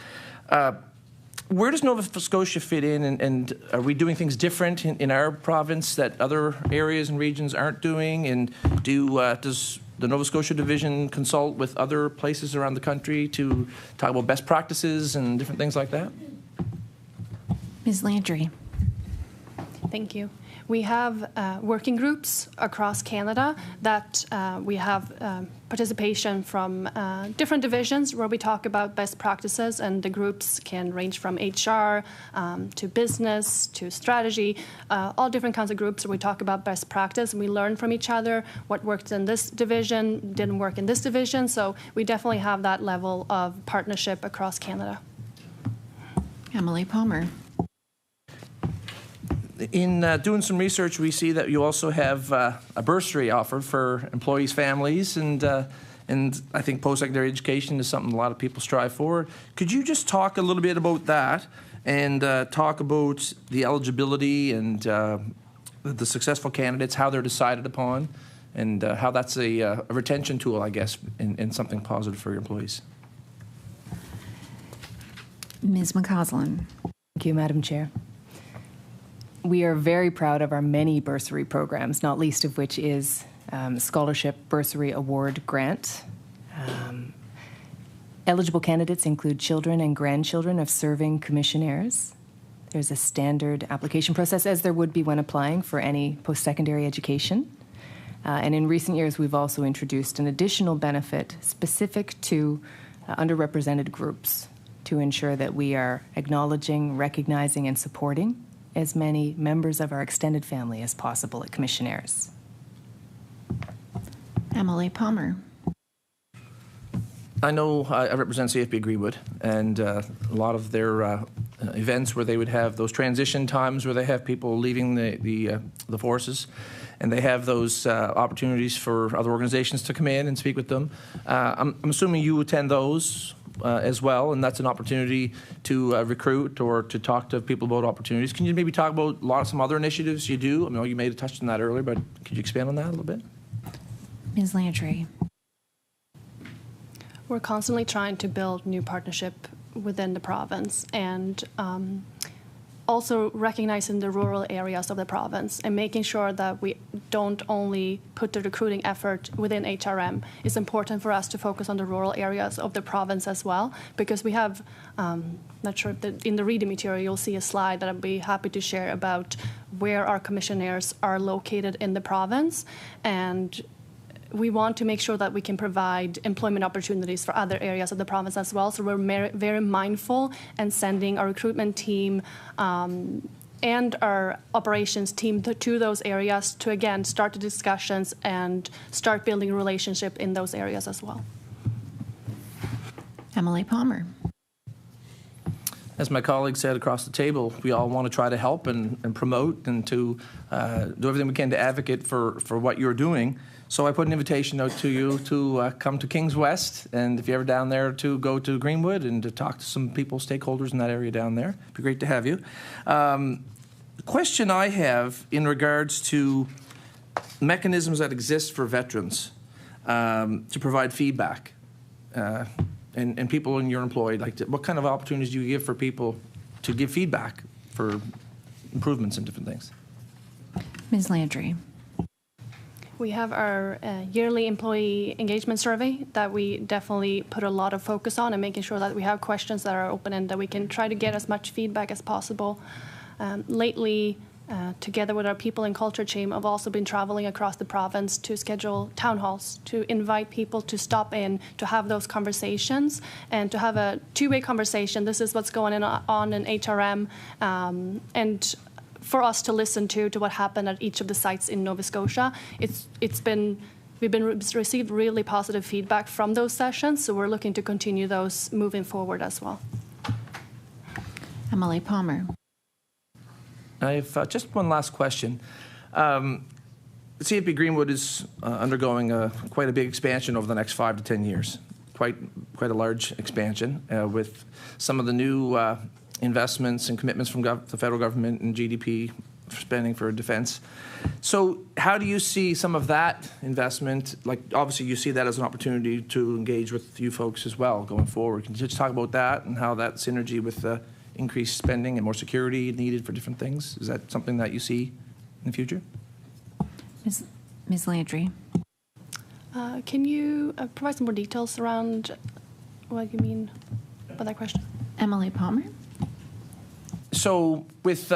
where does Nova Scotia fit in, and are we doing things different in our province that other areas and regions aren't doing? And does the Nova Scotia division consult with other places around the country to talk about best practices and different things like that? Ms. Landry. Thank you. We have working groups across Canada that we have participation from different divisions where we talk about best practices, and the groups can range from HR to business to strategy, all different kinds of groups where we talk about best practice and we learn from each other what worked in this division, didn't work in this division. So we definitely have that level of partnership across Canada. MLA Palmer. In doing some research, we see that you also have a bursary offered for employees' families, and I think post-secondary education is something a lot of people strive for. Could you just talk a little bit about that and talk about the eligibility and the successful candidates, how they're decided upon, and how that's a retention tool, I guess, and something positive for your employees? Ms. MacAusland. Thank you, Madam Chair. We are very proud of our many bursary programs, not least of which is Scholarship Bursary Award Grant. Eligible candidates include children and grandchildren of serving commissionaires. There's a standard application process, as there would be when applying for any post-secondary education. And in recent years, we've also introduced an additional benefit specific to underrepresented groups to ensure that we are acknowledging, recognizing, and supporting as many members of our extended family as possible at Commissionaires. MLA Palmer. I know I represent CFB Greenwood, and a lot of their events where they would have those transition times where they have people leaving the forces, and they have those opportunities for other organizations to come in and speak with them. I'm assuming you attend those as well, and that's an opportunity to recruit or to talk to people about opportunities. Can you maybe talk about some other initiatives you do? I know you may have touched on that earlier, but could you expand on that a little bit? Ms. Landry. We're constantly trying to build new partnership within the province, and also recognizing the rural areas of the province and making sure that we don't only put the recruiting effort within HRM. It's important for us to focus on the rural areas of the province as well, because we have, not sure if in the reading material you'll see a slide that I'd be happy to share about where our commissionaires are located in the province, and we want to make sure that we can provide employment opportunities for other areas of the province as well. So we're very mindful and sending our recruitment team and our operations team to those areas to, again, start the discussions and start building a relationship in those areas as well. Emily Palmer. As my colleague said across the table, we all want to try to help and promote and to do everything we can to advocate for what you're doing. So I put an invitation out to you to come to Kings West, and if you're ever down there, to go to Greenwood and to talk to some people, stakeholders in that area down there. It'd be great to have you. The question I have in regards to mechanisms that exist for veterans to provide feedback. And people in your employed, like what kind of opportunities do you give for people to give feedback for improvements and different things? Ms. Landry. We have our yearly employee engagement survey that we definitely put a lot of focus on and making sure that we have questions that are open and that we can try to get as much feedback as possible. Lately, together with our people and culture team, I've also been traveling across the province to schedule town halls, to invite people to stop in, to have those conversations, and to have a two-way conversation. This is what's going on in HRM, and for us to listen to what happened at each of the sites in Nova Scotia. We've received really positive feedback from those sessions, so we're looking to continue those moving forward as well. Emily Palmer. I've just one last question. CFB Greenwood is undergoing quite a big expansion over the next 5 to 10 years. Quite a large expansion with some of the new investments and commitments from the federal government and GDP spending for defense. So how do you see some of that investment? Like, obviously you see that as an opportunity to engage with you folks as well going forward. Can you just talk about that and how that synergy with the increased spending and more security needed for different things? Is that something that you see in the future? Ms. Landry. Can you provide some more details around what you mean by that question? Emily Palmer. So with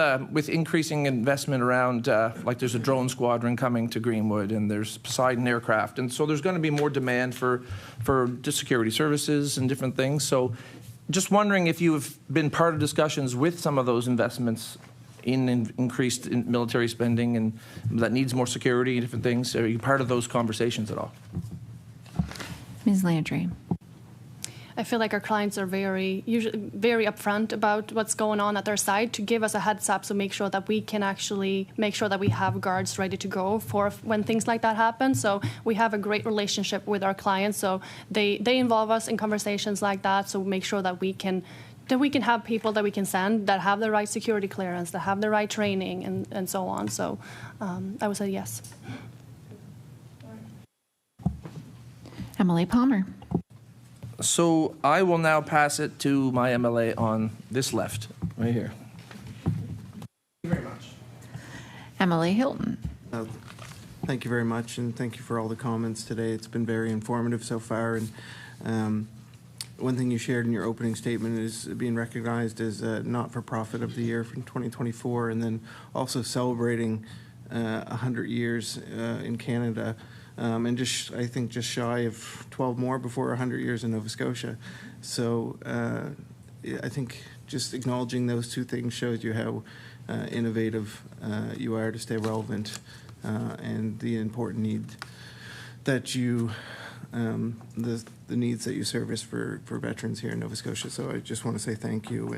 increasing investment around, like there's a drone squadron coming to Greenwood and there's Poseidon aircraft, and so there's going to be more demand for security services and different things. So just wondering if you've been part of discussions with some of those investments in increased military spending and that needs more security and different things. Are you part of those conversations at all? Ms. Landry. I feel like our clients are usually very upfront about what's going on at their site to give us a heads up, so make sure that we can actually make sure that we have guards ready to go for when things like that happen. So we have a great relationship with our clients, so they involve us in conversations like that, so make sure that we can have people that we can send that have the right security clearance, that have the right training, and so on. So I would say yes. Emily Palmer. So I will now pass it to my MLA on this left, right here. Thank you very much. Emily Hilton. Thank you very much, and thank you for all the comments today. It's been very informative so far. And one thing you shared in your opening statement is being recognized as not-for-profit of the year from 2024, and then also celebrating 100 years in Canada. And I think just shy of 12 more before 100 years in Nova Scotia. So I think just acknowledging those two things shows you how innovative you are to stay relevant and the important need that you, the needs that you service for veterans here in Nova Scotia. So I just want to say thank you.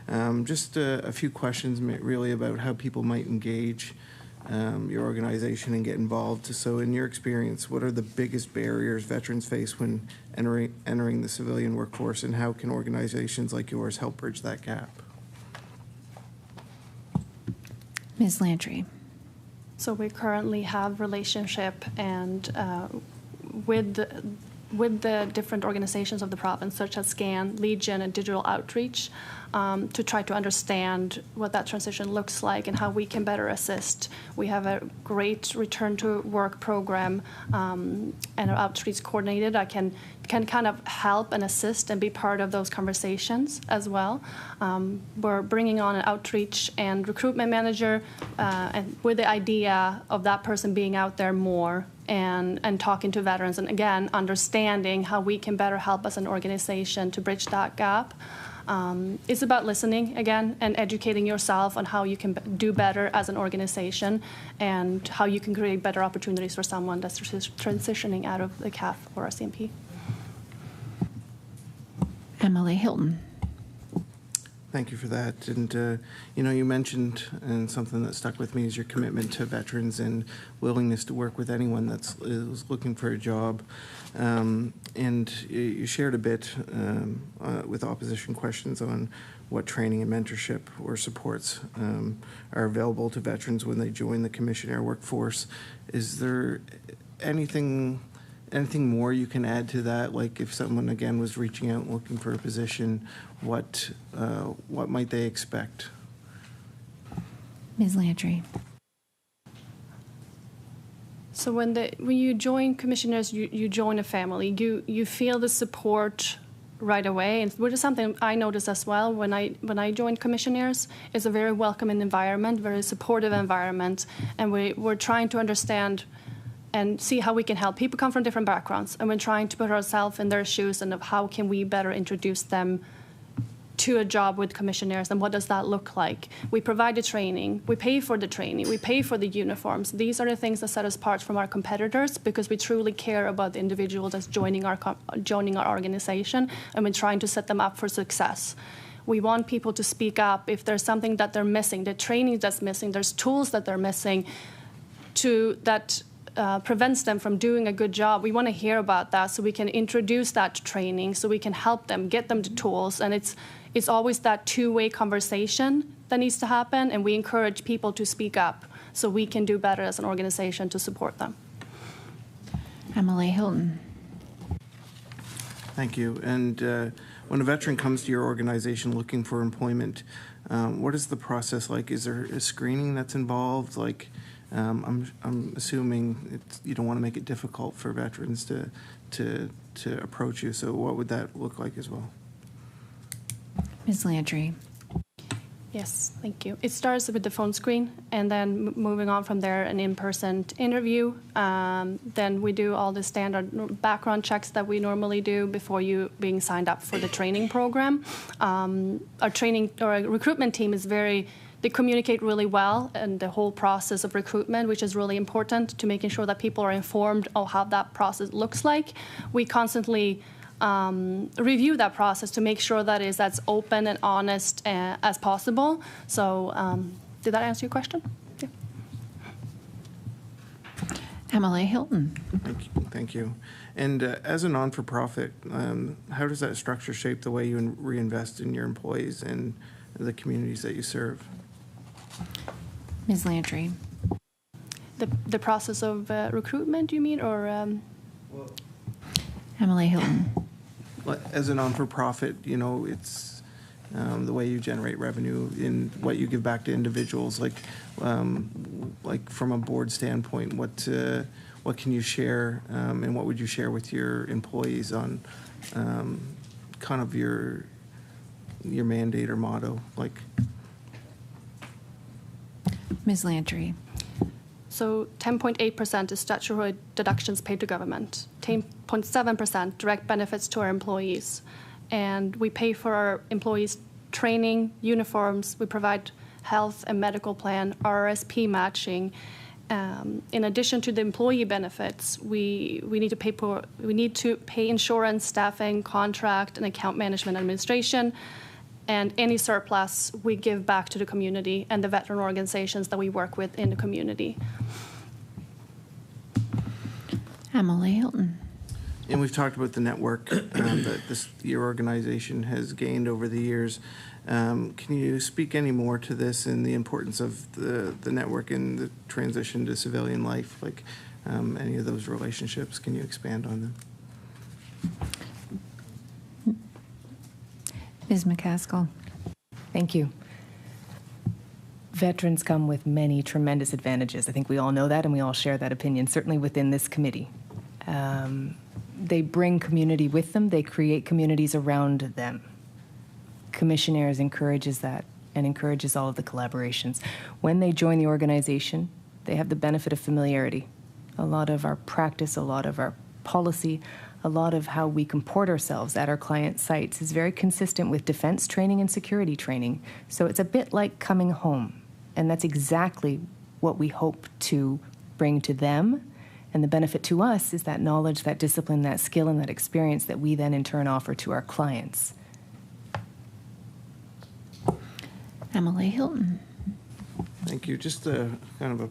And just a few questions really about how people might engage your organization and get involved. So in your experience, what are the biggest barriers veterans face when entering the civilian workforce, and how can organizations like yours help bridge that gap? Ms. Landry. So we currently have relationship and with the different organizations of the province, such as SCAN, Legion, and Digital Outreach, to try to understand what that transition looks like and how we can better assist. We have a great return to work program and our outreach coordinator that can kind of help and assist and be part of those conversations as well. We're bringing on an outreach and recruitment manager and with the idea of that person being out there more and talking to veterans, and again, understanding how we can better help as an organization to bridge that gap. It's about listening, again, and educating yourself on how you can do better as an organization and how you can create better opportunities for someone that's transitioning out of the CAF or RCMP. Emily Hilton. Thank you for that. And, you mentioned, and something that stuck with me is your commitment to veterans and willingness to work with anyone is looking for a job. And you shared a bit with opposition questions on what training and mentorship or supports are available to veterans when they join the Commissionaire workforce. Is there anything more you can add to that? Like if someone, again, was reaching out and looking for a position, what might they expect? Ms. Landry. So when you join Commissionaires, you join a family. You feel the support right away, and which is something I noticed as well when I joined Commissionaires. It's a very welcoming environment, very supportive environment, and we're trying to understand and see how we can help. People come from different backgrounds, and we're trying to put ourselves in their shoes and of how can we better introduce them to a job with Commissionaires, and what does that look like? We provide the training, we pay for the training, we pay for the uniforms. These are the things that set us apart from our competitors, because we truly care about the individual that's joining our organization, and we're trying to set them up for success. We want people to speak up if there's something that they're missing, the training that's missing, there's tools that they're missing that prevents them from doing a good job. We want to hear about that so we can introduce that training, so we can help them, get them the tools. And it's always that two-way conversation that needs to happen, and we encourage people to speak up so we can do better as an organization to support them. Emily Hilton. Thank you. And when a veteran comes to your organization looking for employment, what is the process like? Is there a screening that's involved? Like, I'm assuming you don't want to make it difficult for veterans to approach you. So what would that look like as well? Ms. Landry. Yes, thank you. It starts with the phone screen, and then moving on from there, an in-person interview. Then we do all the standard background checks that we normally do before you being signed up for the training program. Our recruitment team is they communicate really well, and the whole process of recruitment, which is really important to making sure that people are informed of how that process looks like. We constantly review that process to make sure that is as open and honest as possible. So did that answer your question? Yeah. Emily Hilton. Thank you. And as a non-for-profit, how does that structure shape the way you reinvest in your employees and the communities that you serve? Ms. Landry. The process of recruitment, you mean, or? Emily Hilton. As a non-for-profit, it's the way you generate revenue in what you give back to individuals. Like from a board standpoint, what can you share, and what would you share with your employees on kind of your mandate or motto, like? Ms. Landry. So 10.8% is statutory deductions paid to government, 10.7% direct benefits to our employees. And we pay for our employees' training, uniforms, we provide health and medical plan, RRSP matching. In addition to the employee benefits, we need to pay insurance, staffing, contract, and account management administration. And any surplus we give back to the community and the veteran organizations that we work with in the community. Emily Hilton. And we've talked about the network that your organization has gained over the years. Can you speak any more to this and the importance of the network and the transition to civilian life? Like any of those relationships, can you expand on them? Ms. MacAusland. Thank you. Veterans come with many tremendous advantages. I think we all know that, and we all share that opinion, certainly within this committee. They bring community with them. They create communities around them. Commissionaires encourages that and encourages all of the collaborations. When they join the organization, they have the benefit of familiarity. A lot of our practice, a lot of our policy, a lot of how we comport ourselves at our client sites is very consistent with defense training and security training. So it's a bit like coming home. And that's exactly what we hope to bring to them. And the benefit to us is that knowledge, that discipline, that skill, and that experience that we then in turn offer to our clients. Emily Hilton. Thank you. Just a kind of a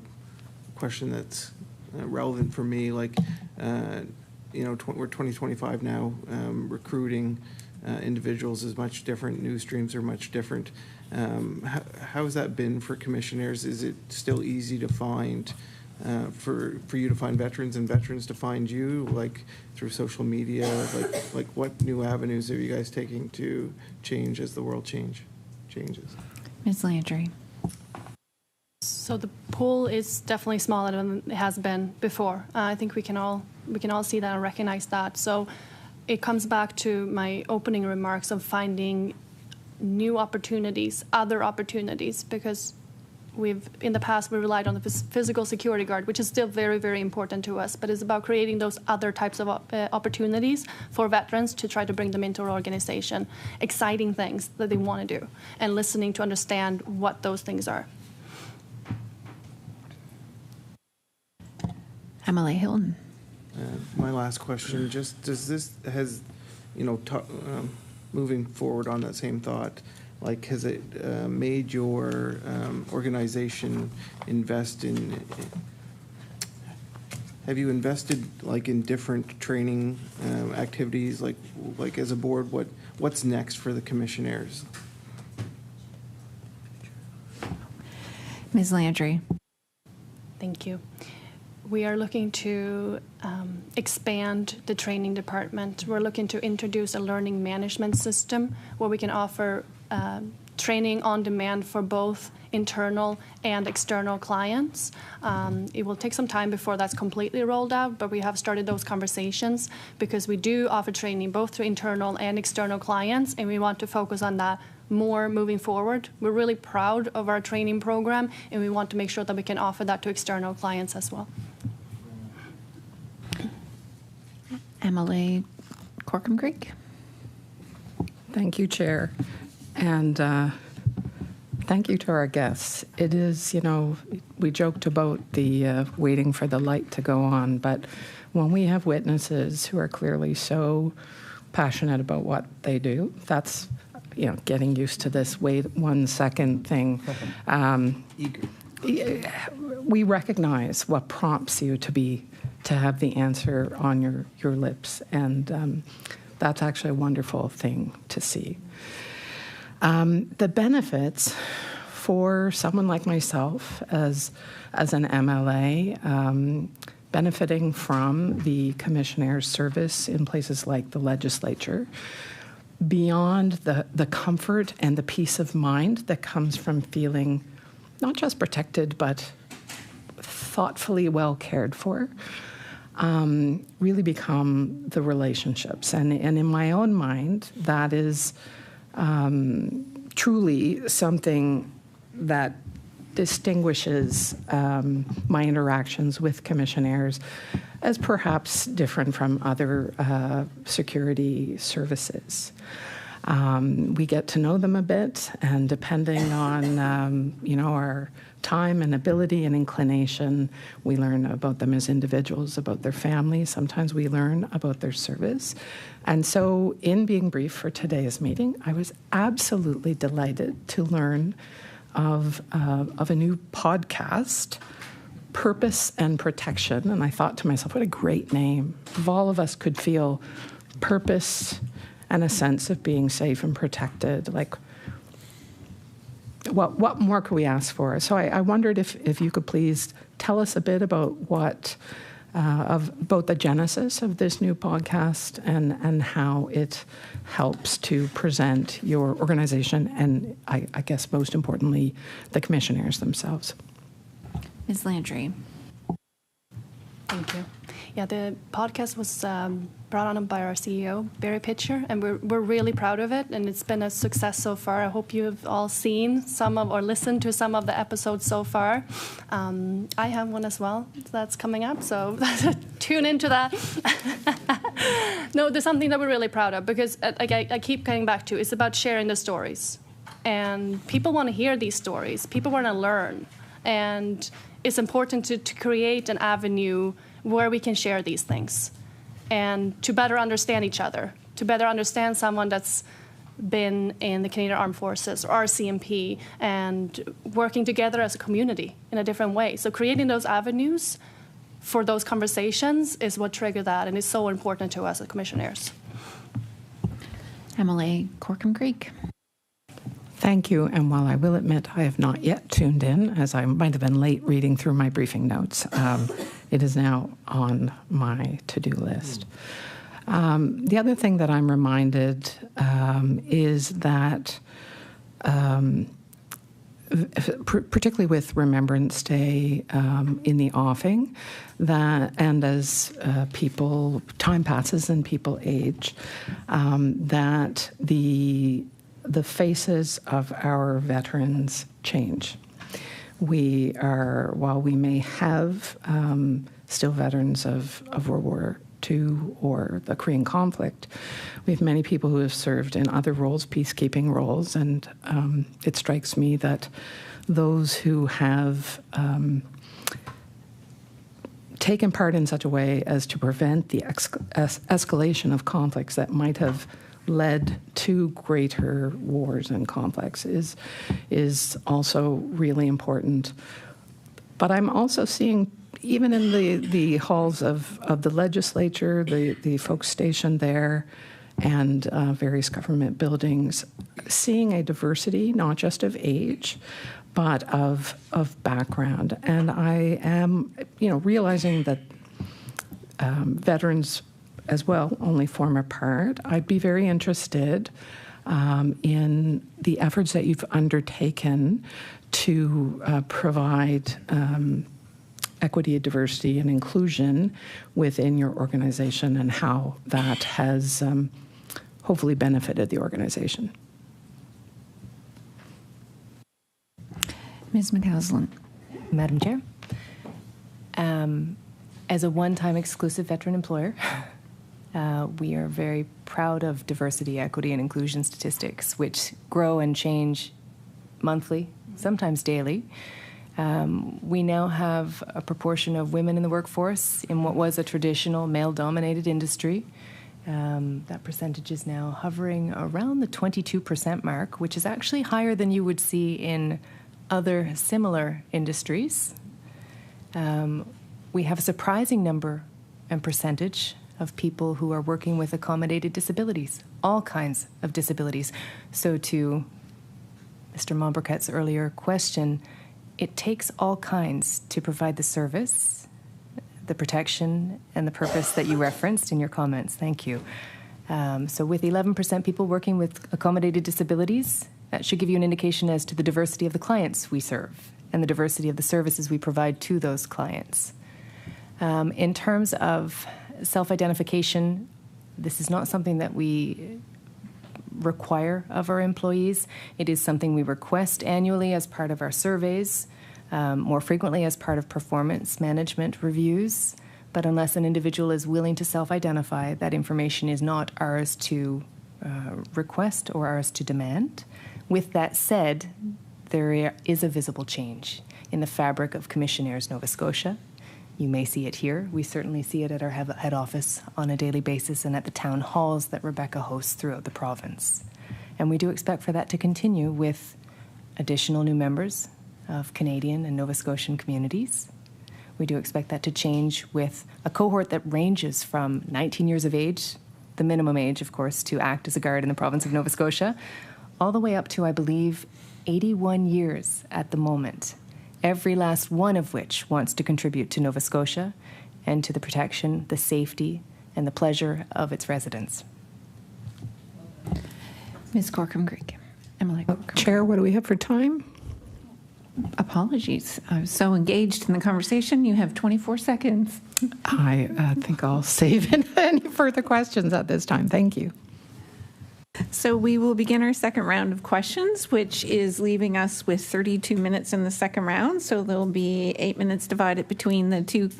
question that's relevant for me. Like, we're 2025 now. Recruiting individuals is much different. News streams are much different. How has that been for commissionaires? Is it still easy to find, for you to find veterans and veterans to find you, like through social media? Like what new avenues are you guys taking to change as the world changes? Ms. Landry. So the pool is definitely smaller than it has been before. I think we can all see that and recognize that. So it comes back to my opening remarks of finding new opportunities, other opportunities, because in the past we relied on the physical security guard, which is still very, very important to us, but it's about creating those other types of opportunities for veterans to try to bring them into our organization, exciting things that they want to do, and listening to understand what those things are. Emily Hilton. My last question, just moving forward on that same thought, like, has it made your organization invest in, have you invested like in different training activities, like as a board, what's next for the commissionaires? Ms. Landry. Thank you. We are looking to expand the training department. We're looking to introduce a learning management system where we can offer training on demand for both internal and external clients. It will take some time before that's completely rolled out, but we have started those conversations because we do offer training both to internal and external clients, and we want to focus on that more moving forward. We're really proud of our training program, and we want to make sure that we can offer that to external clients as well. Emily Corkum Creek. Thank you, Chair. And thank you to our guests. It is, we joked about the waiting for the light to go on, but when we have witnesses who are clearly so passionate about what they do, that's, getting used to this wait 1 second thing. We recognize what prompts you to have the answer on your lips, and that's actually a wonderful thing to see. The benefits for someone like myself as an MLA, benefiting from the Commissionaires' service in places like the legislature, beyond the comfort and the peace of mind that comes from feeling not just protected but thoughtfully well cared for, really become the relationships. And in my own mind, that is truly something that distinguishes my interactions with commissionaires as perhaps different from other security services. We get to know them a bit, and depending on our time and ability and inclination, we learn about them as individuals, about their families. Sometimes we learn about their service. And so in being briefed for today's meeting, I was absolutely delighted to learn of a new podcast, Purpose and Protection. And I thought to myself, what a great name. If all of us could feel purpose and a sense of being safe and protected, like, what more could we ask for? So I wondered if you could please tell us a bit about about the genesis of this new podcast and how it helps to present your organization and, I guess most importantly, the commissionaires themselves. Ms. Landry. Thank you. Yeah, the podcast was brought on by our CEO, Barry Pitcher, and we're really proud of it, and it's been a success so far. I hope you've all seen or listened to some of the episodes so far. I have one as well that's coming up, so tune into that. No, there's something that we're really proud of, because I keep coming back to, it's about sharing the stories. And people want to hear these stories. People want to learn. And it's important to create an avenue where we can share these things and to better understand each other, to better understand someone that's been in the Canadian Armed Forces or RCMP and working together as a community in a different way. So creating those avenues for those conversations is what triggered that, and it's so important to us as commissionaires. MLA Corkum Creek. Thank you. And while I will admit I have not yet tuned in, as I might have been late reading through my briefing notes, it is now on my to-do list. The other thing that I'm reminded is that, particularly with Remembrance Day in the offing, that, and as time passes and people age, that the faces of our veterans change. We are, while we may have still veterans of World War II or the Korean conflict, we have many people who have served in other roles, peacekeeping roles, and it strikes me that those who have taken part in such a way as to prevent the escalation of conflicts that might have led to greater wars and conflicts is also really important. But I'm also seeing, even in the halls of the legislature, the folks stationed there, and various government buildings, seeing a diversity, not just of age, but of background. And I am, realizing that veterans as well only form a part. I'd be very interested in the efforts that you've undertaken to provide equity, diversity, and inclusion within your organization, and how that has hopefully benefited the organization. Ms. MacAusland. Madam Chair, as a one-time exclusive veteran employer, we are very proud of diversity, equity, and inclusion statistics, which grow and change monthly, sometimes daily. We now have a proportion of women in the workforce in what was a traditional male-dominated industry. That percentage is now hovering around the 22% mark, which is actually higher than you would see in other similar industries. We have a surprising number and percentage of people who are working with accommodated disabilities, all kinds of disabilities. So to Mr. Mombriquet's earlier question, it takes all kinds to provide the service, the protection, and the purpose that you referenced in your comments. Thank you. So with 11% people working with accommodated disabilities, that should give you an indication as to the diversity of the clients we serve and the diversity of the services we provide to those clients. In terms of self-identification, this is not something that we require of our employees. It is something we request annually as part of our surveys, more frequently as part of performance management reviews. But unless an individual is willing to self-identify, that information is not ours to request or ours to demand. With that said, there is a visible change in the fabric of Commissionaires Nova Scotia. You may see it here. We certainly see it at our head office on a daily basis and at the town halls that Rebecca hosts throughout the province. And we do expect for that to continue with additional new members of Canadian and Nova Scotian communities. We do expect that to change with a cohort that ranges from 19 years of age, the minimum age, of course, to act as a guard in the province of Nova Scotia, all the way up to, I believe, 81 years at the moment. Every last one of which wants to contribute to Nova Scotia and to the protection, the safety, and the pleasure of its residents. Ms. Corkum Creek. Emily Corkum. Chair, what do we have for time? Apologies. I was so engaged in the conversation. You have 24 seconds. I think I'll save any further questions at this time. Thank you. So we will begin our second round of questions, which is leaving us with 32 minutes in the second round. So there'll be 8 minutes divided between the two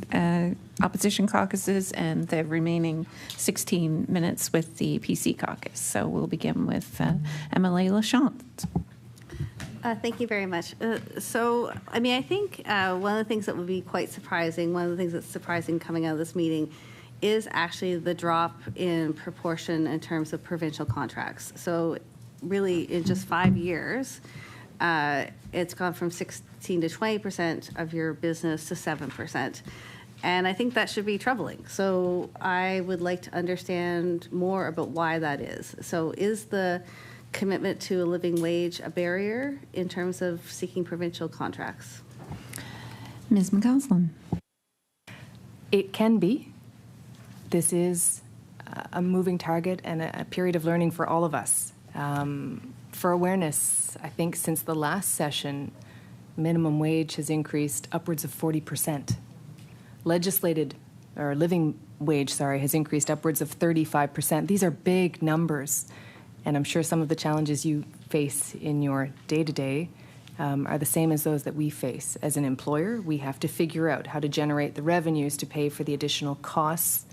opposition caucuses and the remaining 16 minutes with the PC caucus. So we'll begin with MLA Lachance. Thank you very much. I think one of the things that would be quite surprising, one of the things that's surprising coming out of this meeting is actually the drop in proportion in terms of provincial contracts. So really in just 5 years, it's gone from 16 to 20% of your business to 7%. And I think that should be troubling. So I would like to understand more about why that is. So is the commitment to a living wage a barrier in terms of seeking provincial contracts? Ms. MacAusland. It can be. This is a moving target and a period of learning for all of us. For awareness, I think since the last session, minimum wage has increased upwards of 40%. Living wage, has increased upwards of 35%. These are big numbers, and I'm sure some of the challenges you face in your day-to-day are the same as those that we face. As an employer, we have to figure out how to generate the revenues to pay for the additional costs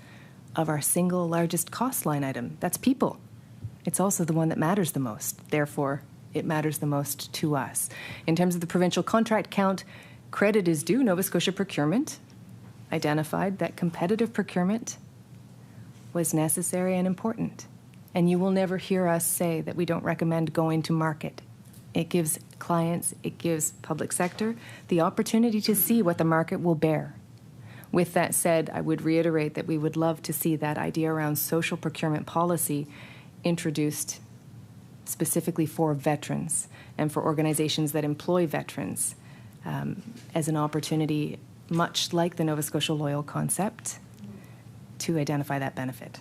of our single largest cost line item. That's people. It's also the one that matters the most. Therefore, it matters the most to us. In terms of the provincial contract count, credit is due. Nova Scotia Procurement identified that competitive procurement was necessary and important. And you will never hear us say that we don't recommend going to market. It gives clients, it gives public sector the opportunity to see what the market will bear. With that said, I would reiterate that we would love to see that idea around social procurement policy introduced specifically for veterans and for organizations that employ veterans as an opportunity, much like the Nova Scotia Loyal concept, to identify that benefit.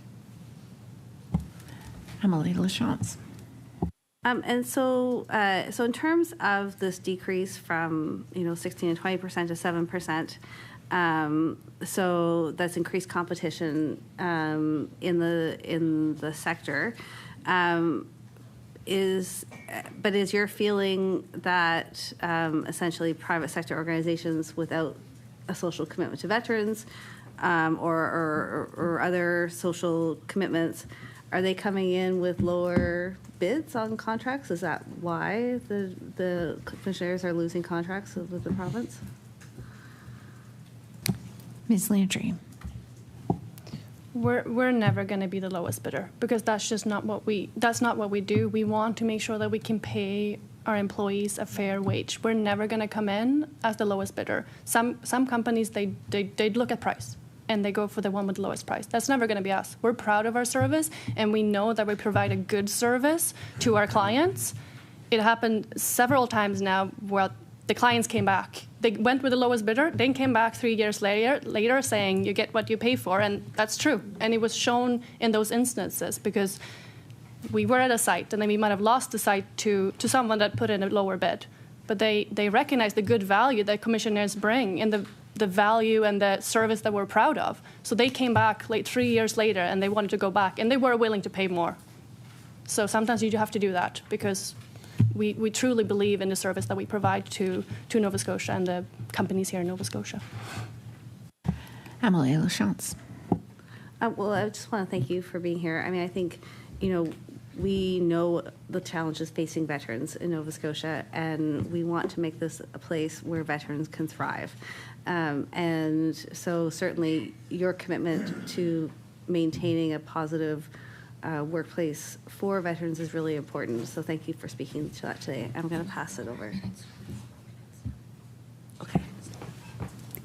Emily Lachance. And so in terms of this decrease from 16 to 20% to 7%, so that's increased competition in the sector. Is your feeling that essentially private sector organizations without a social commitment to veterans or other social commitments, are they coming in with lower bids on contracts? Is that why the commissionaires are losing contracts with the province? Ms. Landry. We're never going to be the lowest bidder because that's just not what we do. We want to make sure that we can pay our employees a fair wage. We're never going to come in as the lowest bidder. Some companies they look at price and they go for the one with the lowest price. That's never going to be us. We're proud of our service and we know that we provide a good service to our clients. It happened several times now where the clients came back. They went with the lowest bidder, then came back 3 years later saying you get what you pay for, and that's true. And it was shown in those instances because we were at a site and then we might have lost the site to someone that put in a lower bid. But they recognize the good value that commissionaires bring and the value and the service that we're proud of. So they came back 3 years later and they wanted to go back and they were willing to pay more. So sometimes you have to do that because we truly believe in the service that we provide to Nova Scotia and the companies here in Nova Scotia. Emily Lachance. Well, I just want to thank you for being here. I mean, I think, we know the challenges facing veterans in Nova Scotia, and we want to make this a place where veterans can thrive. And so certainly your commitment to maintaining a positive workplace for veterans is really important. So thank you for speaking to that today. I'm going to pass it over. Okay.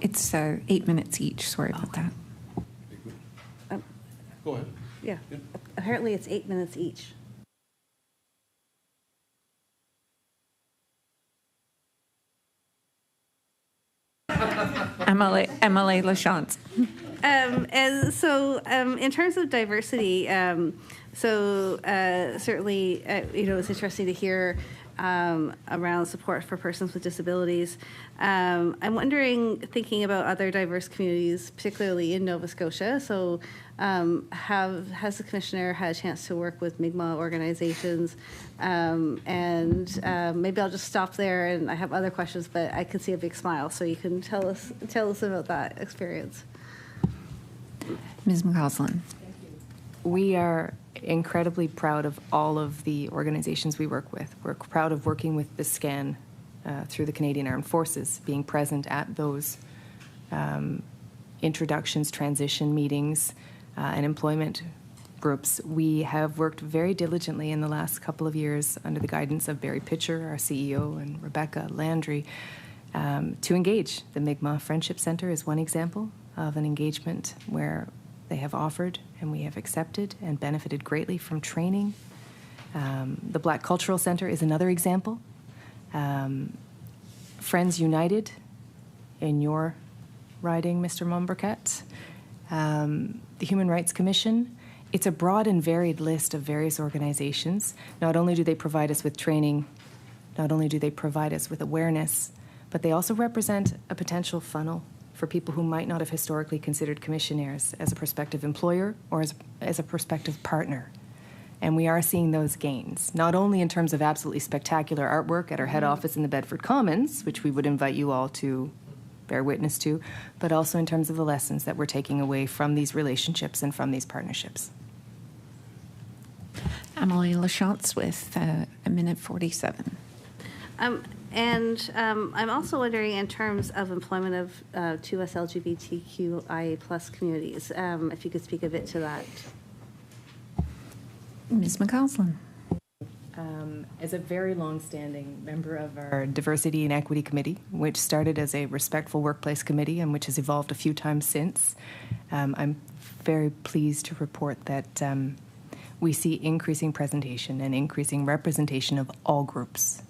It's 8 minutes each. Sorry about that. Go ahead. Yeah. Apparently it's 8 minutes each. Emily Lachance. And so in terms of diversity, certainly, it's interesting to hear around support for persons with disabilities. I'm wondering, thinking about other diverse communities, particularly in Nova Scotia, so has the Commissioner had a chance to work with Mi'kmaq organizations? And maybe I'll just stop there, and I have other questions, but I can see a big smile, so you can tell us about that experience. Ms. MacAusland. We are incredibly proud of all of the organizations we work with. We're proud of working with the SCAN through the Canadian Armed Forces, being present at those introductions, transition meetings, and employment groups. We have worked very diligently in the last couple of years under the guidance of Barry Pitcher, our CEO, and Rebecca Landry, to engage. The Mi'kmaq Friendship Center is one example of an engagement where they have offered and we have accepted and benefited greatly from training. The Black Cultural Center is another example. Friends United in your riding, Mr. Mombercat. The Human Rights Commission. It's a broad and varied list of various organizations. Not only do they provide us with training, not only do they provide us with awareness, but they also represent a potential funnel for people who might not have historically considered Commissionaires as a prospective employer or as a prospective partner. And we are seeing those gains, not only in terms of absolutely spectacular artwork at our head office in the Bedford Commons, which we would invite you all to bear witness to, but also in terms of the lessons that we're taking away from these relationships and from these partnerships. Emily Lachance with a minute 47. I'm also wondering, in terms of employment of 2S LGBTQIA plus communities, if you could speak a bit to that. Ms. MacAusland. As a very long-standing member of our Diversity and Equity Committee, which started as a respectful workplace committee and which has evolved a few times since, I'm very pleased to report that we see increasing presentation and increasing representation of all groups.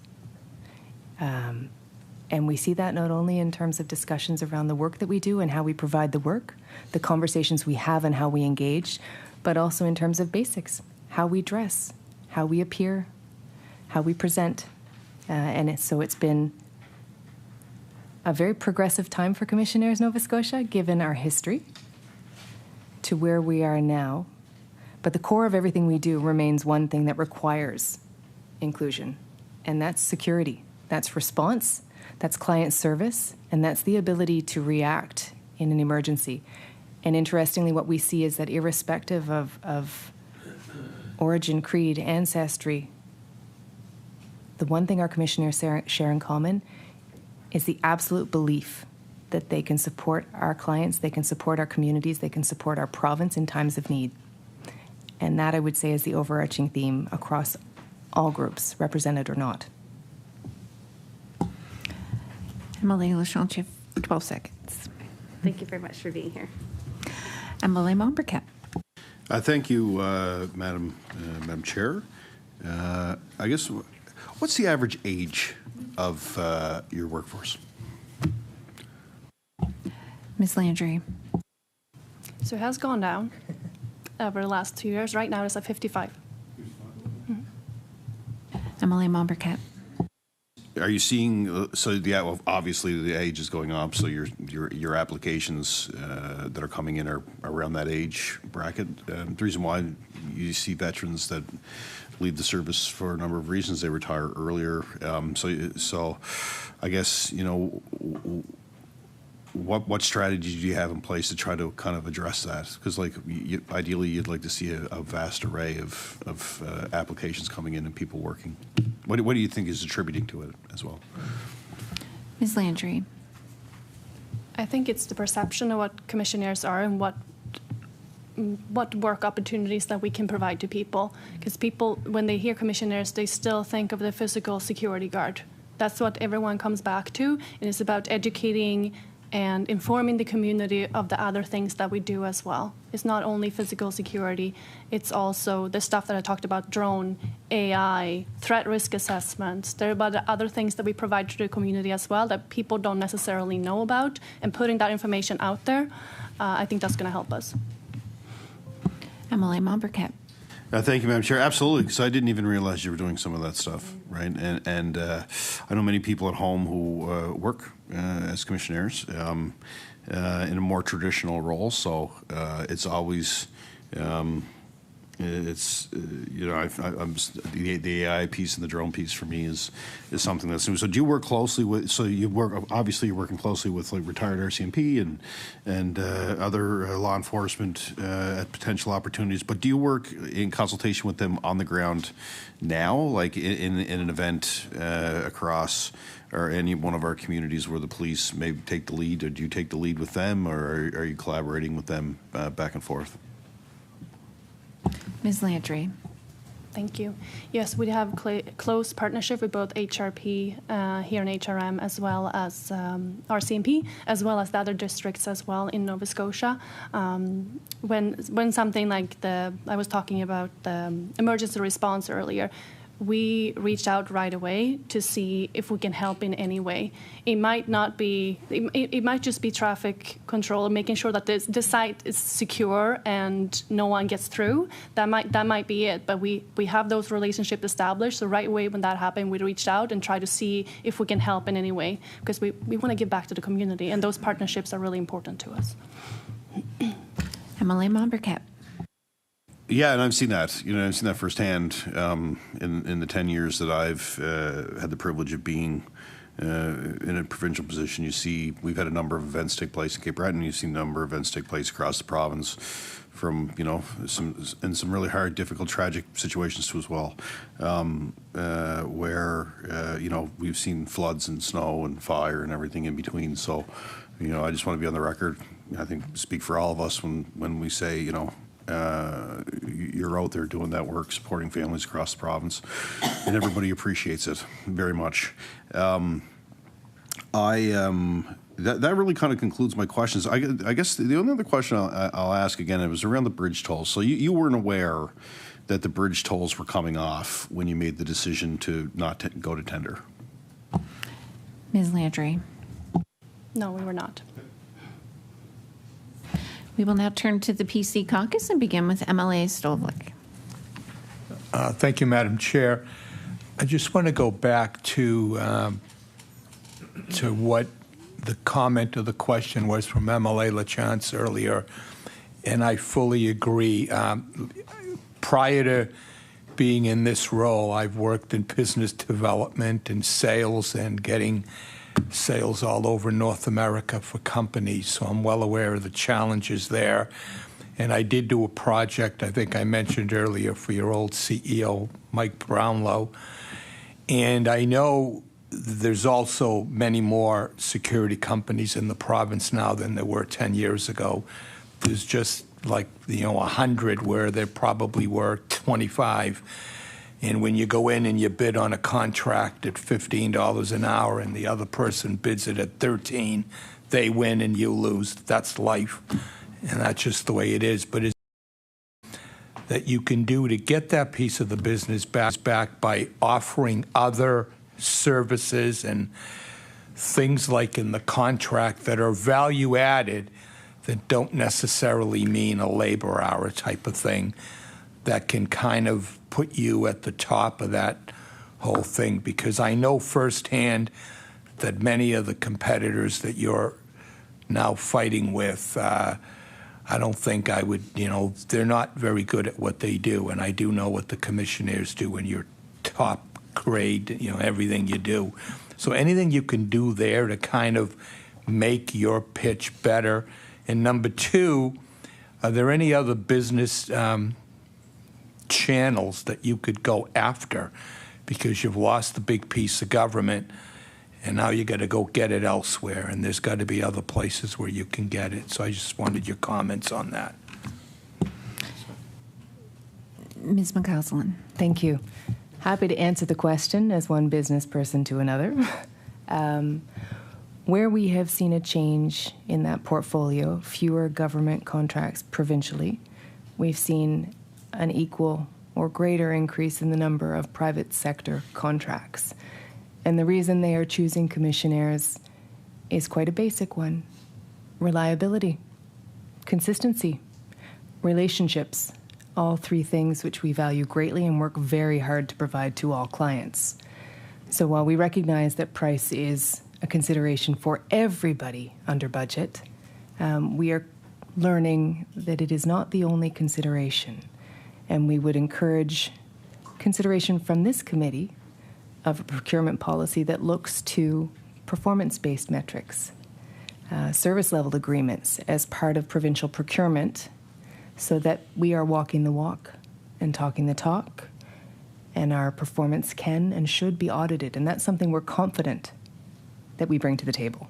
And we see that not only in terms of discussions around the work that we do and how we provide the work, the conversations we have and how we engage, but also in terms of basics, how we dress, how we appear, how we present. So it's been a very progressive time for Commissionaires Nova Scotia, given our history, to where we are now. But the core of everything we do remains one thing that requires inclusion, and that's security. That's response, that's client service, and that's the ability to react in an emergency. And interestingly, what we see is that irrespective of origin, creed, ancestry, the one thing our commissioners share in common is the absolute belief that they can support our clients, they can support our communities, they can support our province in times of need. And that, I would say, is the overarching theme across all groups, represented or not. Emily Lachance, you have 12 seconds. Thank you very much for being here. Emily Mombercat. Thank you, Madam Chair. I guess, what's the average age of your workforce? Ms. Landry. So it has gone down over the last 2 years. Right now it's at 55. Emily Mombercat. Are you seeing, well, obviously the age is going up, so your applications that are coming in are around that age bracket. The reason why you see veterans that leave the service for a number of reasons, they retire earlier. So I guess, what strategy do you have in place to try to kind of address that? Because ideally you'd like to see a vast array of applications coming in and people working. What do you think is attributing to it as well? Ms. Landry. I think it's the perception of what Commissionaires are and what work opportunities that we can provide to people. Because people, when they hear Commissionaires, they still think of the physical security guard. That's what everyone comes back to, and it's about educating and informing the community of the other things that we do as well. It's not only physical security, it's also the stuff that I talked about, drone, AI, threat risk assessments. There are about the other things that we provide to the community as well that people don't necessarily know about, and putting that information out there, I think that's going to help us. Emily Mombercat. Thank you, Madam Chair. Absolutely, because I didn't even realize you were doing some of that stuff, right? And I know many people at home who work as commissionaires in a more traditional role, so it's always the AI piece and the drone piece for me is something that's new. So do you work closely with? So obviously you're working closely with retired RCMP and other law enforcement at potential opportunities. But do you work in consultation with them on the ground now, like in an event across or any one of our communities where the police may take the lead, or do you take the lead with them, or are you collaborating with them back and forth? Ms. Landry. Thank you. Yes, we have close partnership with both HRP here in HRM as well as RCMP, as well as the other districts as well in Nova Scotia. When something like I was talking about the emergency response earlier, we reached out right away to see if we can help in any way. It might not be, it might just be traffic control, making sure that the site is secure and no one gets through. That might be it. But we have those relationships established. So right away when that happened, we reached out and tried to see if we can help in any way, because we want to give back to the community, and those partnerships are really important to us. Emily Mombercat. Yeah, and I've seen that. I've seen that firsthand in the 10 years that I've had the privilege of being in a provincial position. You see, we've had a number of events take place in Cape Breton. You've seen a number of events take place across the province, from some really hard, difficult, tragic situations too as well, where we've seen floods and snow and fire and everything in between. So, I just want to be on the record. I think speak for all of us when we say, you're out there doing that work, supporting families across the province, and everybody appreciates it very much. That really kind of concludes my questions. I guess the only other question I'll ask again, it was around the bridge tolls. So you weren't aware that the bridge tolls were coming off when you made the decision to not go to tender? Ms. Landry. No, we were not. We will now turn to the PC Caucus and begin with MLA Stolvik. Thank you, Madam Chair. I just want to go back to what the comment or the question was from MLA LaChance earlier, and I fully agree. Prior to being in this role, I've worked in business development and sales and getting sales all over North America for companies, so I'm well aware of the challenges there. And I did do a project, I think I mentioned earlier, for your old CEO, Mike Brownlow. And I know there's also many more security companies in the province now than there were 10 years ago. There's just 100 where there probably were 25. And when you go in and you bid on a contract at $15 an hour and the other person bids it at $13, they win and you lose. That's life, and that's just the way it is. But it's that you can do to get that piece of the business back by offering other services and things like in the contract that are value added that don't necessarily mean a labor hour type of thing, that can kind of put you at the top of that whole thing. Because I know firsthand that many of the competitors that you're now fighting with, I don't think I would, they're not very good at what they do. And I do know what the Commissionaires do, and you're top grade, everything you do. So anything you can do there to kind of make your pitch better. And number two, are there any other business channels that you could go after, because you've lost the big piece of government and now you got to go get it elsewhere, and there's got to be other places where you can get it. So I just wanted your comments on that. Ms. MacAusland. Thank you. Happy to answer the question as one business person to another. Where we have seen a change in that portfolio, fewer government contracts provincially, we've seen an equal or greater increase in the number of private sector contracts. And the reason they are choosing Commissionaires is quite a basic one: reliability, consistency, relationships, all three things which we value greatly and work very hard to provide to all clients. So while we recognize that price is a consideration for everybody under budget, we are learning that it is not the only consideration. And we would encourage consideration from this committee of a procurement policy that looks to performance-based metrics, service level agreements as part of provincial procurement, so that we are walking the walk and talking the talk, and our performance can and should be audited. And that's something we're confident that we bring to the table.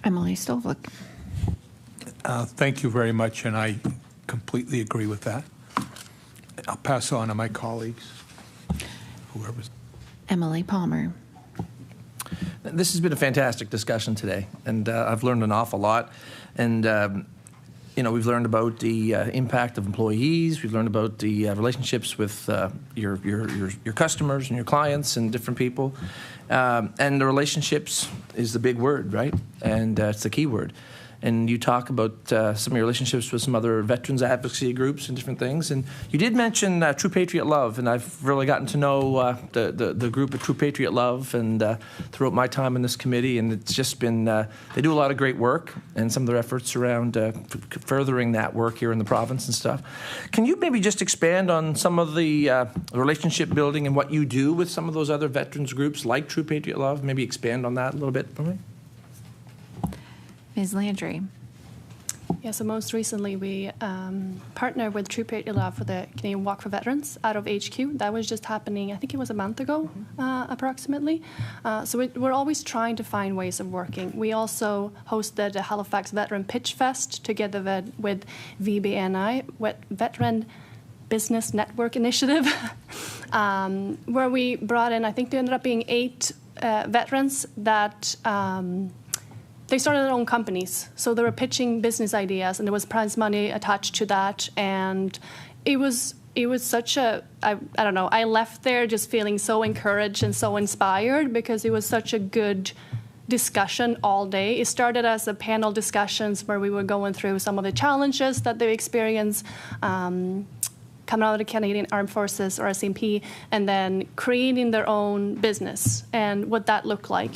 Emily Stolvik. Thank you very much, and I completely agree with that. I'll pass on to my colleagues, whoever's. MLA Palmer. This has been a fantastic discussion today, and I've learned an awful lot. And we've learned about the impact of employees. We've learned about the relationships with your customers and your clients and different people. And the relationships is the big word, right? And it's the key word. And you talk about some of your relationships with some other veterans advocacy groups and different things. And you did mention True Patriot Love, and I've really gotten to know the group of True Patriot Love and throughout my time in this committee. And it's just been, they do a lot of great work, and some of their efforts around furthering that work here in the province and stuff. Can you maybe just expand on some of the relationship building and what you do with some of those other veterans groups like True Patriot Love? Maybe expand on that a little bit for me? Ms. Landry. Yeah, so most recently we partnered with True Patriot Love for the Canadian Walk for Veterans out of HQ. That was just happening, I think it was a month ago, approximately. So we're always trying to find ways of working. We also hosted the Halifax Veteran Pitch Fest together with VBNI, Veteran Business Network Initiative, where we brought in, I think there ended up being 8 veterans that they started their own companies. So they were pitching business ideas, and there was prize money attached to that. And it was such a, I don't know, I left there just feeling so encouraged and so inspired because it was such a good discussion all day. It started as a panel discussions where we were going through some of the challenges that they experience coming out of the Canadian Armed Forces or SNP, and then creating their own business and what that looked like.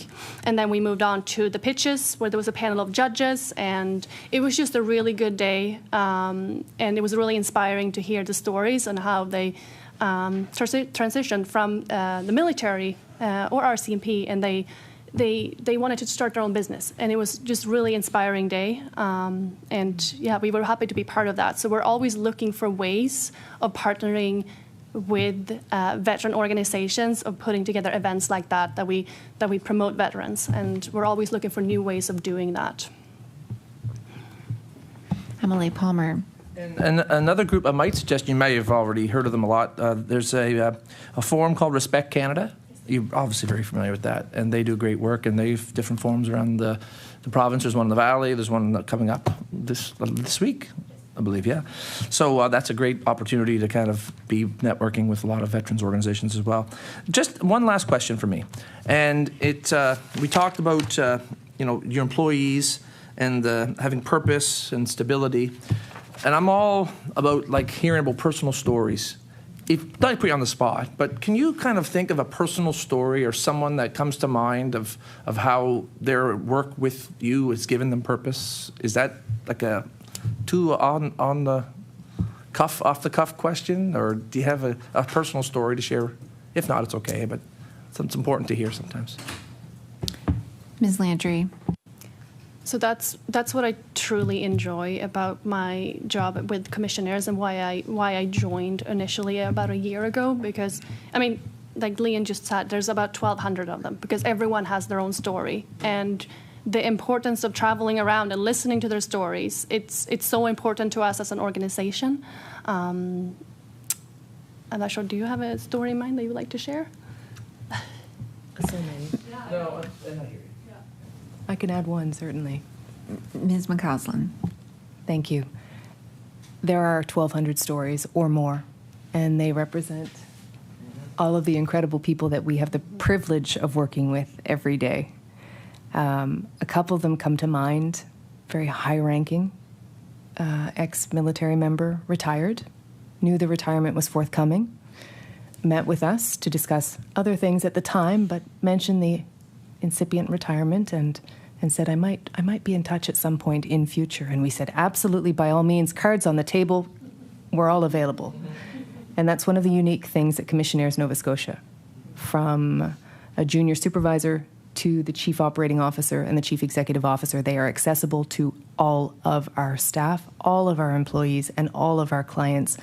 And then we moved on to the pitches where there was a panel of judges, and it was just a really good day. And it was really inspiring to hear the stories and how they transitioned from the military or RCMP, and they wanted to start their own business, and it was just really inspiring day. And yeah, we were happy to be part of that. So we're always looking for ways of partnering with veteran organizations, of putting together events like that we promote veterans, and we're always looking for new ways of doing that. MLA Palmer. And another group I might suggest, you may have already heard of them a lot. There's a forum called Respect Canada. You're obviously very familiar with that, and they do great work, and they have different forums around the province. There's one in the Valley. There's one coming up this week, I believe, yeah. So that's a great opportunity to kind of be networking with a lot of veterans organizations as well. Just one last question for me, and we talked about your employees and having purpose and stability, and I'm all about like hearing about personal stories. Not to put you on the spot, but can you kind of think of a personal story or someone that comes to mind of how their work with you has given them purpose? Is that like a too on the cuff, off the cuff question, or do you have a personal story to share? If not, it's okay, but it's important to hear sometimes. Ms. Landry. So that's what I truly enjoy about my job with Commissionaires, and why I joined initially about a year ago, because I mean, like Liane just said, there's about 1,200 of them, because everyone has their own story, and the importance of traveling around and listening to their stories, it's so important to us as an organization. I'm not sure, do you have a story in mind that you would like to share? So many. No, I'm not here. I can add one, certainly. Ms. MacAusland. Thank you. There are 1,200 stories or more, and they represent all of the incredible people that we have the privilege of working with every day. A couple of them come to mind. Very high-ranking ex-military member, retired, knew the retirement was forthcoming, met with us to discuss other things at the time, but mentioned the incipient retirement and said, I might be in touch at some point in future. And we said, absolutely, by all means, cards on the table, we're all available. And that's one of the unique things at Commissionaires Nova Scotia. From a junior supervisor to the chief operating officer and the chief executive officer, they are accessible to all of our staff, all of our employees, and all of our clients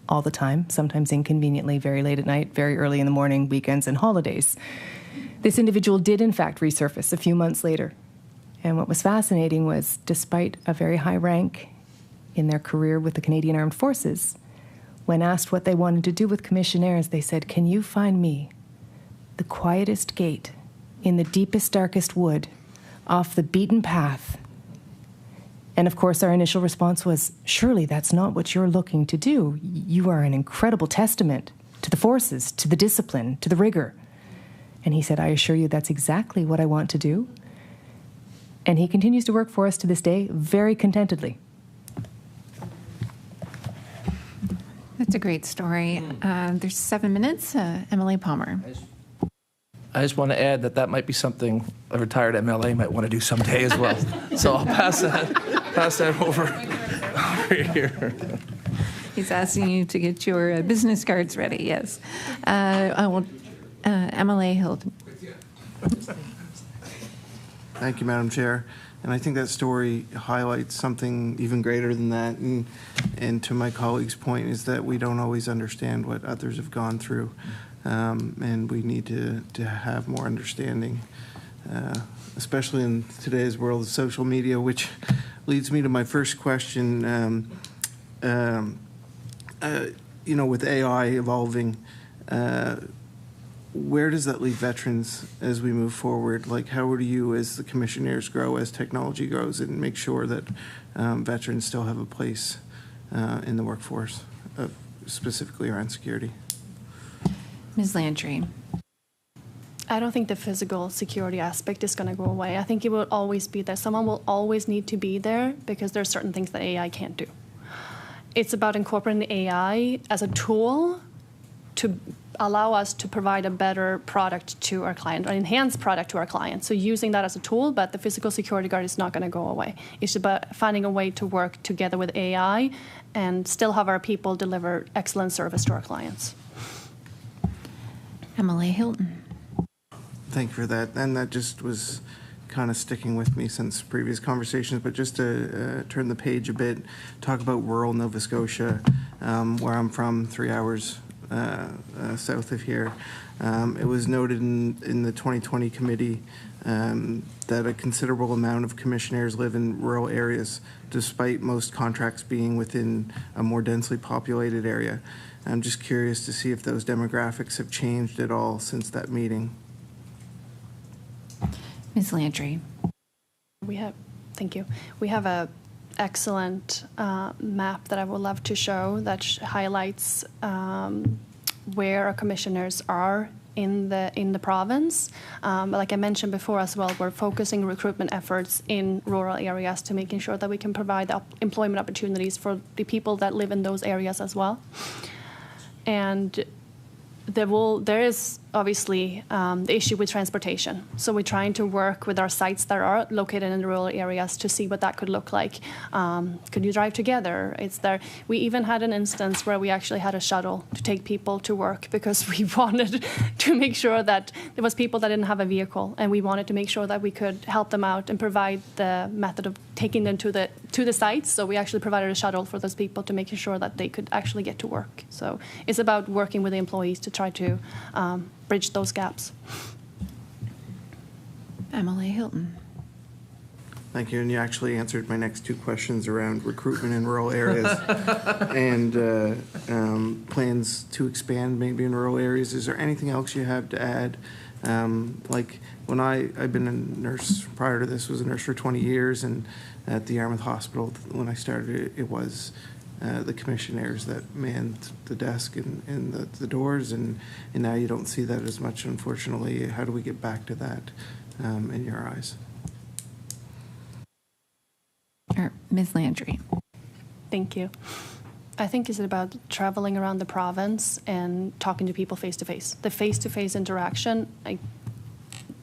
all the time, sometimes inconveniently, very late at night, very early in the morning, weekends and holidays. This individual did, in fact, resurface a few months later And what was fascinating was, despite a very high rank in their career with the Canadian Armed Forces, when asked what they wanted to do with Commissionaires, they said, "Can you find me the quietest gate in the deepest, darkest wood, off the beaten path?" And of course, our initial response was, "Surely that's not what you're looking to do. You are an incredible testament to the forces, to the discipline, to the rigor." And he said, "I assure you that's exactly what I want to do." And he continues to work for us to this day very contentedly. That's a great story. There's 7 minutes. Emily Palmer. I just want to add that might be something a retired MLA might want to do someday as well. So I'll pass that over here. He's asking you to get your business cards ready, yes. I will, MLA Hilton. Thank you, Madam Chair. And I think that story highlights something even greater than that. And to my colleague's point is that we don't always understand what others have gone through. And we need to have more understanding, especially in today's world of social media, which leads me to my first question. With AI evolving, where does that leave veterans as we move forward? Like, how do you, as the Commissionaires grow, as technology grows, and make sure that veterans still have a place in the workforce, specifically around security? Ms. Landry. I don't think the physical security aspect is going to go away. I think it will always be there. Someone will always need to be there because there are certain things that AI can't do. It's about incorporating the AI as a tool to allow us to provide a better product to our client, an enhanced product to our client. So using that as a tool, but the physical security guard is not going to go away. It's about finding a way to work together with AI and still have our people deliver excellent service to our clients. Emily Hilton. Thank you for that. And that just was kind of sticking with me since previous conversations, but just to turn the page a bit, talk about rural Nova Scotia, where I'm from, 3 hours south of here. It was noted in the 2020 committee that a considerable amount of Commissionaires live in rural areas, despite most contracts being within a more densely populated area. I'm just curious to see if those demographics have changed at all since that meeting. Ms. Landry. Thank you. We have a excellent map that I would love to show that highlights where our Commissionaires are in the province. Like I mentioned before as well, we're focusing recruitment efforts in rural areas to making sure that we can provide employment opportunities for the people that live in those areas as well. And there is obviously the issue with transportation. So we're trying to work with our sites that are located in the rural areas to see what that could look like. Could you drive together? We even had an instance where we actually had a shuttle to take people to work because we wanted to make sure that there was people that didn't have a vehicle, and we wanted to make sure that we could help them out and provide the method of taking them to the sites. So we actually provided a shuttle for those people to make sure that they could actually get to work. So it's about working with the employees to try to bridge those gaps. Emily Hilton. Thank you, and you actually answered my next two questions around recruitment in rural areas and plans to expand maybe in rural areas. Is there anything else you have to add? Like when I've been a nurse prior to this, was a nurse for 20 years, and at the Yarmouth Hospital when I started, it was the Commissionaires that manned the desk and the doors, and now you don't see that as much, unfortunately. How do we get back to that in your eyes? Ms. Landry. Thank you. I think it's about traveling around the province and talking to people face-to-face. The face-to-face interaction,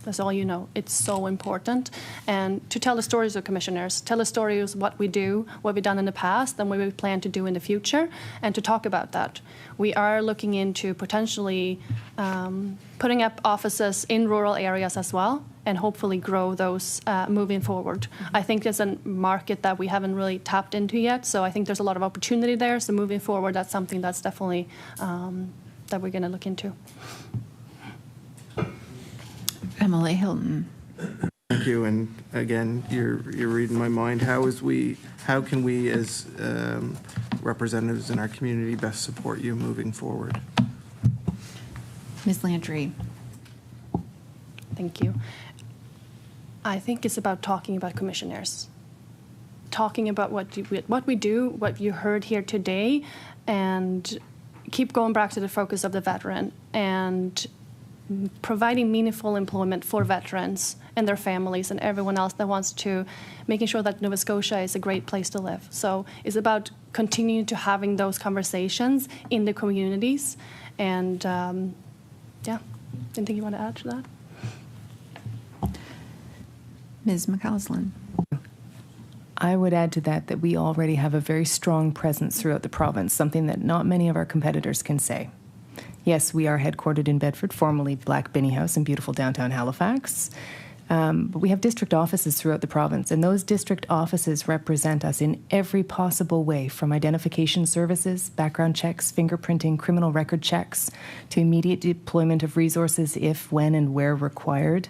that's all you know. It's so important. And to tell the stories of Commissionaires, tell the stories of what we do, what we've done in the past, and what we plan to do in the future, and to talk about that. We are looking into potentially putting up offices in rural areas as well, and hopefully grow those moving forward. I think there's a market that we haven't really tapped into yet, so I think there's a lot of opportunity there. So moving forward, that's something that's definitely that we're going to look into. Emily Hilton. Thank you, and again, you're reading my mind. How can we as representatives in our community best support you moving forward? Ms. Landry. Thank you. I think it's about talking about commissionaires, talking about what we do, what you heard here today, and keep going back to the focus of the veteran and providing meaningful employment for veterans and their families and everyone else that wants to, making sure that Nova Scotia is a great place to live. So it's about continuing to having those conversations in the communities. And yeah, anything you want to add to that? Ms. MacAusland. I would add to that we already have a very strong presence throughout the province, something that not many of our competitors can say. Yes, we are headquartered in Bedford, formerly Black Binney House in beautiful downtown Halifax. But we have district offices throughout the province, and those district offices represent us in every possible way, from identification services, background checks, fingerprinting, criminal record checks, to immediate deployment of resources if, when, and where required,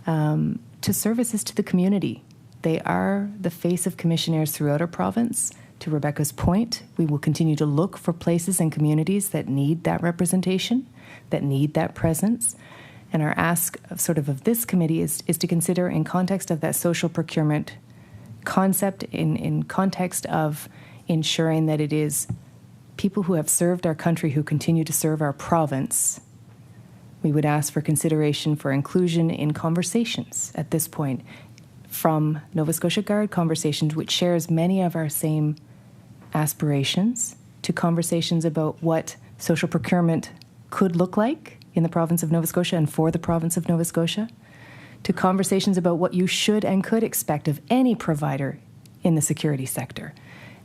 to services to the community. They are the face of Commissionaires throughout our province. To Rebecca's point, we will continue to look for places and communities that need that representation, that need that presence. And our ask of this committee is to consider, in context of that social procurement concept, in context of ensuring that it is people who have served our country who continue to serve our province, we would ask for consideration for inclusion in conversations at this point from Nova Scotia Guard conversations, which shares many of our same aspirations, to conversations about what social procurement could look like in the province of Nova Scotia and for the province of Nova Scotia, to conversations about what you should and could expect of any provider in the security sector.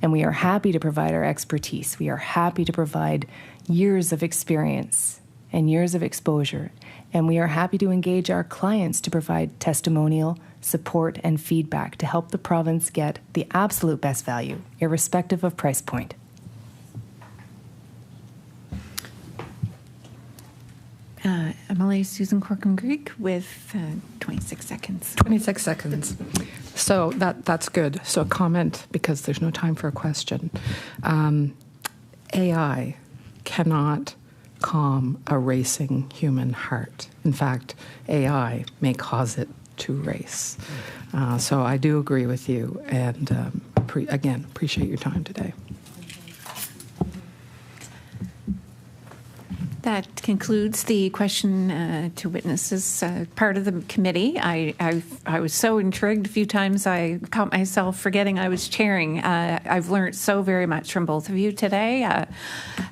And we are happy to provide our expertise. We are happy to provide years of experience and years of exposure. And we are happy to engage our clients to provide testimonial, support, and feedback to help the province get the absolute best value, irrespective of price point. MLA Susan Corcoran-Greig with 26 seconds. 26 seconds. So that's good. So a comment, because there's no time for a question. AI cannot calm a racing human heart. In fact, AI may cause it to race. So I do agree with you, and again, appreciate your time today. That concludes the question to witnesses part of the committee. I was so intrigued a few times I caught myself forgetting I was chairing. I've learned so very much from both of you today.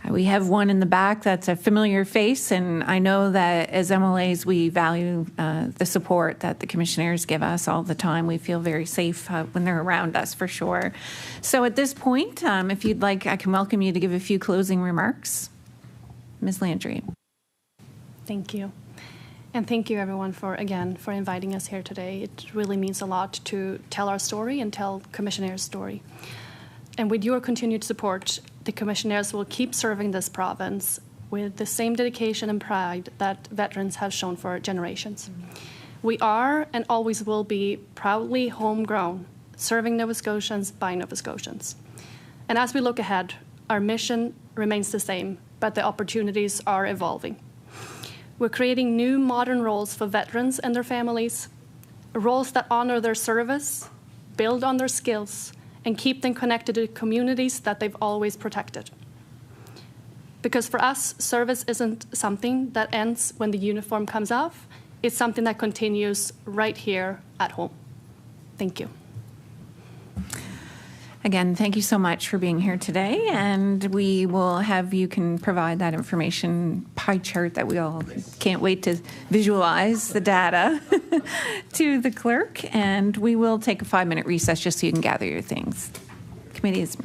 We have one in the back that's a familiar face, and I know that as MLAs we value the support that the commissionaires give us all the time. We feel very safe when they're around us, for sure. So at this point, if you'd like, I can welcome you to give a few closing remarks. Ms. Landry. Thank you. And thank you, everyone, for inviting us here today. It really means a lot to tell our story and tell Commissionaires' story. And with your continued support, the Commissionaires will keep serving this province with the same dedication and pride that veterans have shown for generations. We are and always will be proudly homegrown, serving Nova Scotians by Nova Scotians. And as we look ahead, our mission remains the same, but the opportunities are evolving. We're creating new modern roles for veterans and their families, roles that honor their service, build on their skills, and keep them connected to communities that they've always protected. Because for us, service isn't something that ends when the uniform comes off. It's something that continues right here at home. Thank you. Again, thank you so much for being here today, and we will have you can provide that information pie chart that we all can't wait to visualize the data to the clerk, and we will take a 5-minute recess just so you can gather your things. Committee is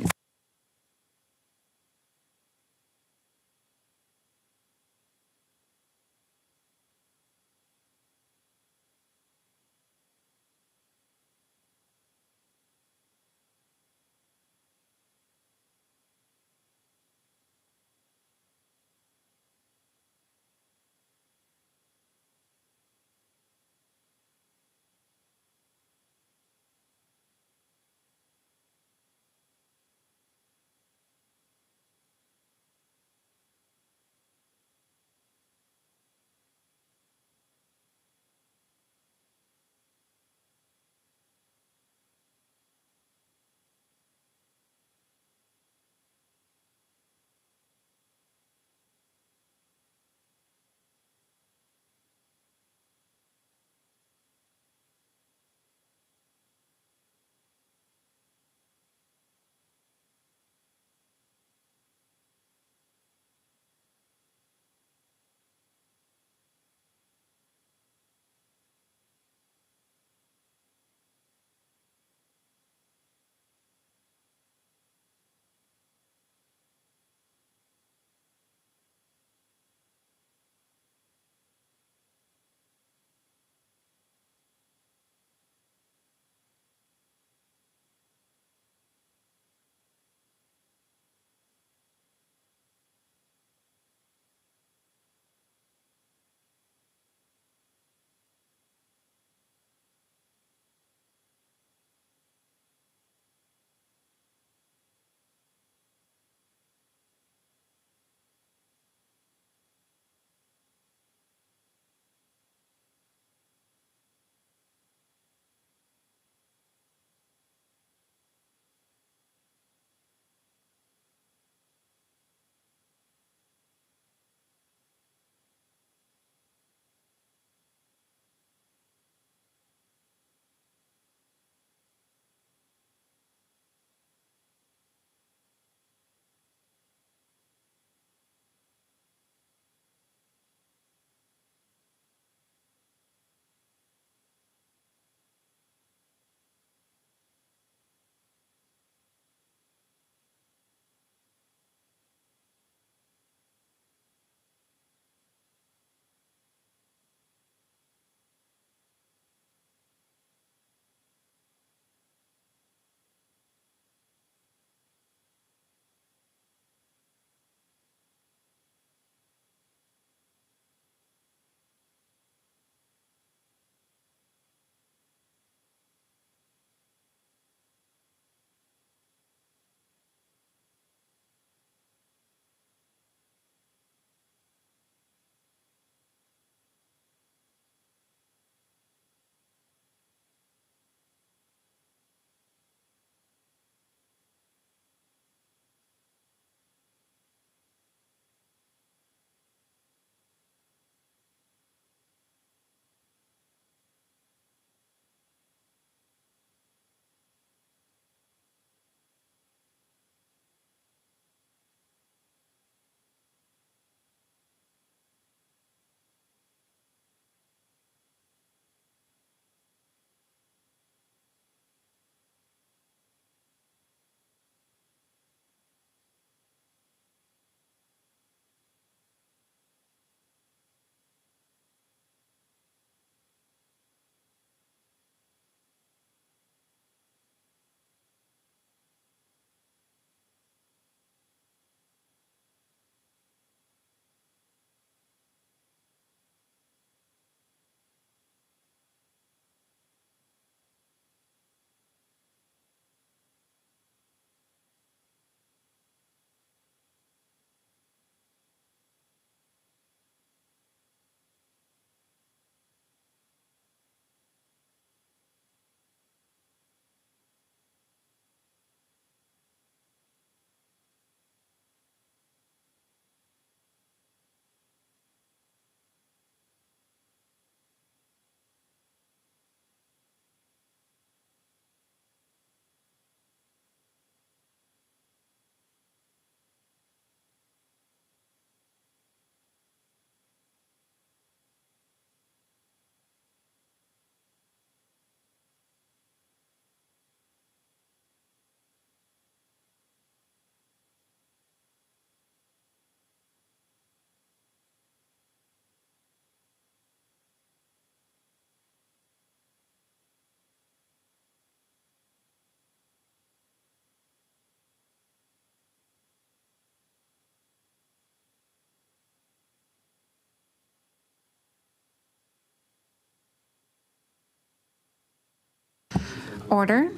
Order.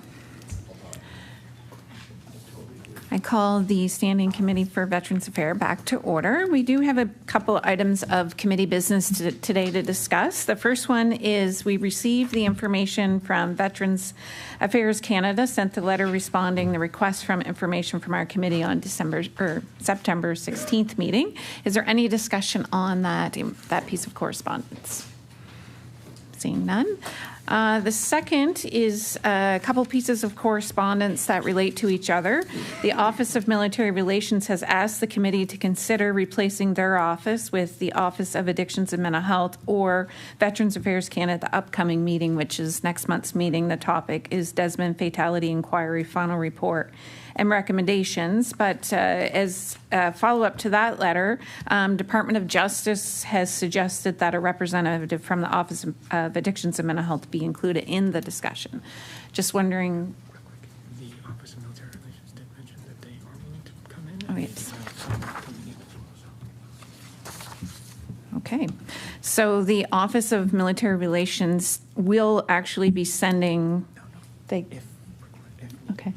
I call the Standing Committee for Veterans Affairs back to order. We do have a couple items of committee business today to discuss. The first one is we received the information from Veterans Affairs Canada, sent the letter responding the request from information from our committee on September 16th meeting. Is there any discussion on that piece of correspondence? Seeing none. The second is a couple pieces of correspondence that relate to each other. The Office of Military Relations has asked the committee to consider replacing their office with the Office of Addictions and Mental Health or Veterans Affairs Canada, the upcoming meeting, which is next month's meeting. The topic is Desmond Fatality Inquiry Final Report and Recommendations. But as a follow-up to that letter, Department of Justice has suggested that a representative from the Office of Addictions and Mental Health be included in the discussion. Just wondering. The Office of Military Relations did mention that they are willing to come in. Oh, yes. Okay. So the Office of Military Relations will actually be sending. Okay.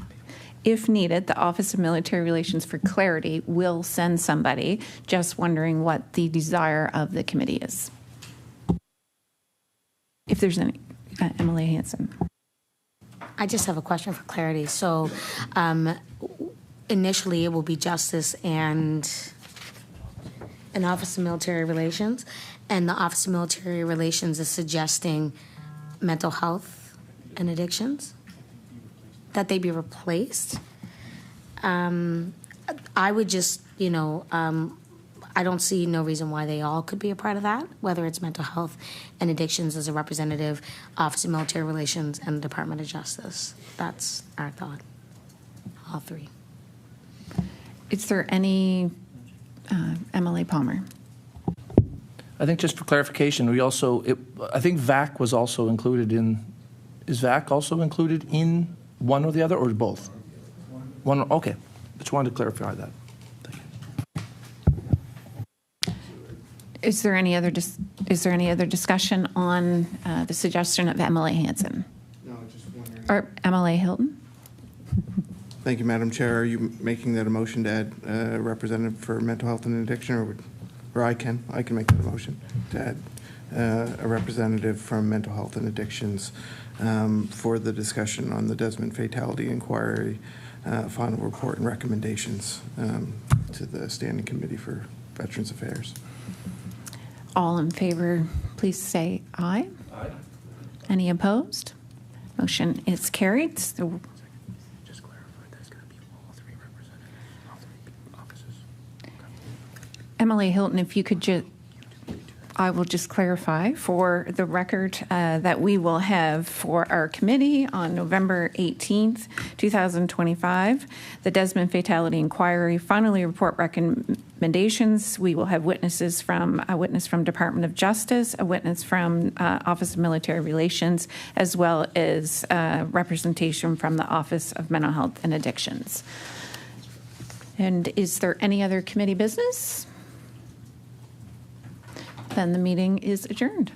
If needed, the Office of Military Relations, for clarity, will send somebody. Just wondering what the desire of the committee is. If there's any. Emily Hanson. I just have a question for clarity. So initially it will be Justice and an Office of Military Relations, and the Office of Military Relations is suggesting mental health and addictions, that they be replaced. I would just, I don't see no reason why they all could be a part of that, whether it's mental health and addictions as a representative, Office of Military Relations, and the Department of Justice. That's our thought, all three. Is there any, MLA Palmer? I think just for clarification, I think VAC was also included in, is VAC also included in one or the other, or both? One, okay. Just wanted to clarify that. Is there any other discussion on the suggestion of MLA Hanson? No, just wondering. Or MLA Hilton? Thank you, Madam Chair. Are you making that a motion to add a representative for mental health and addiction, or I can make that a motion to add a representative from mental health and addictions for the discussion on the Desmond Fatality Inquiry, final report and recommendations to the Standing Committee for Veterans Affairs. All in favor, please say aye. Aye. Any opposed? Motion is carried. So Just clarify, there's going to be all three representatives, all three offices. MLA Hilton, if you could I will just clarify for the record that we will have for our committee on November 18th, 2025, the Desmond Fatality Inquiry finally report recommendations. We will have a witness from Department of Justice, a witness from Office of Military Relations, as well as representation from the Office of Mental Health and Addictions. And is there any other committee business? Then the meeting is adjourned.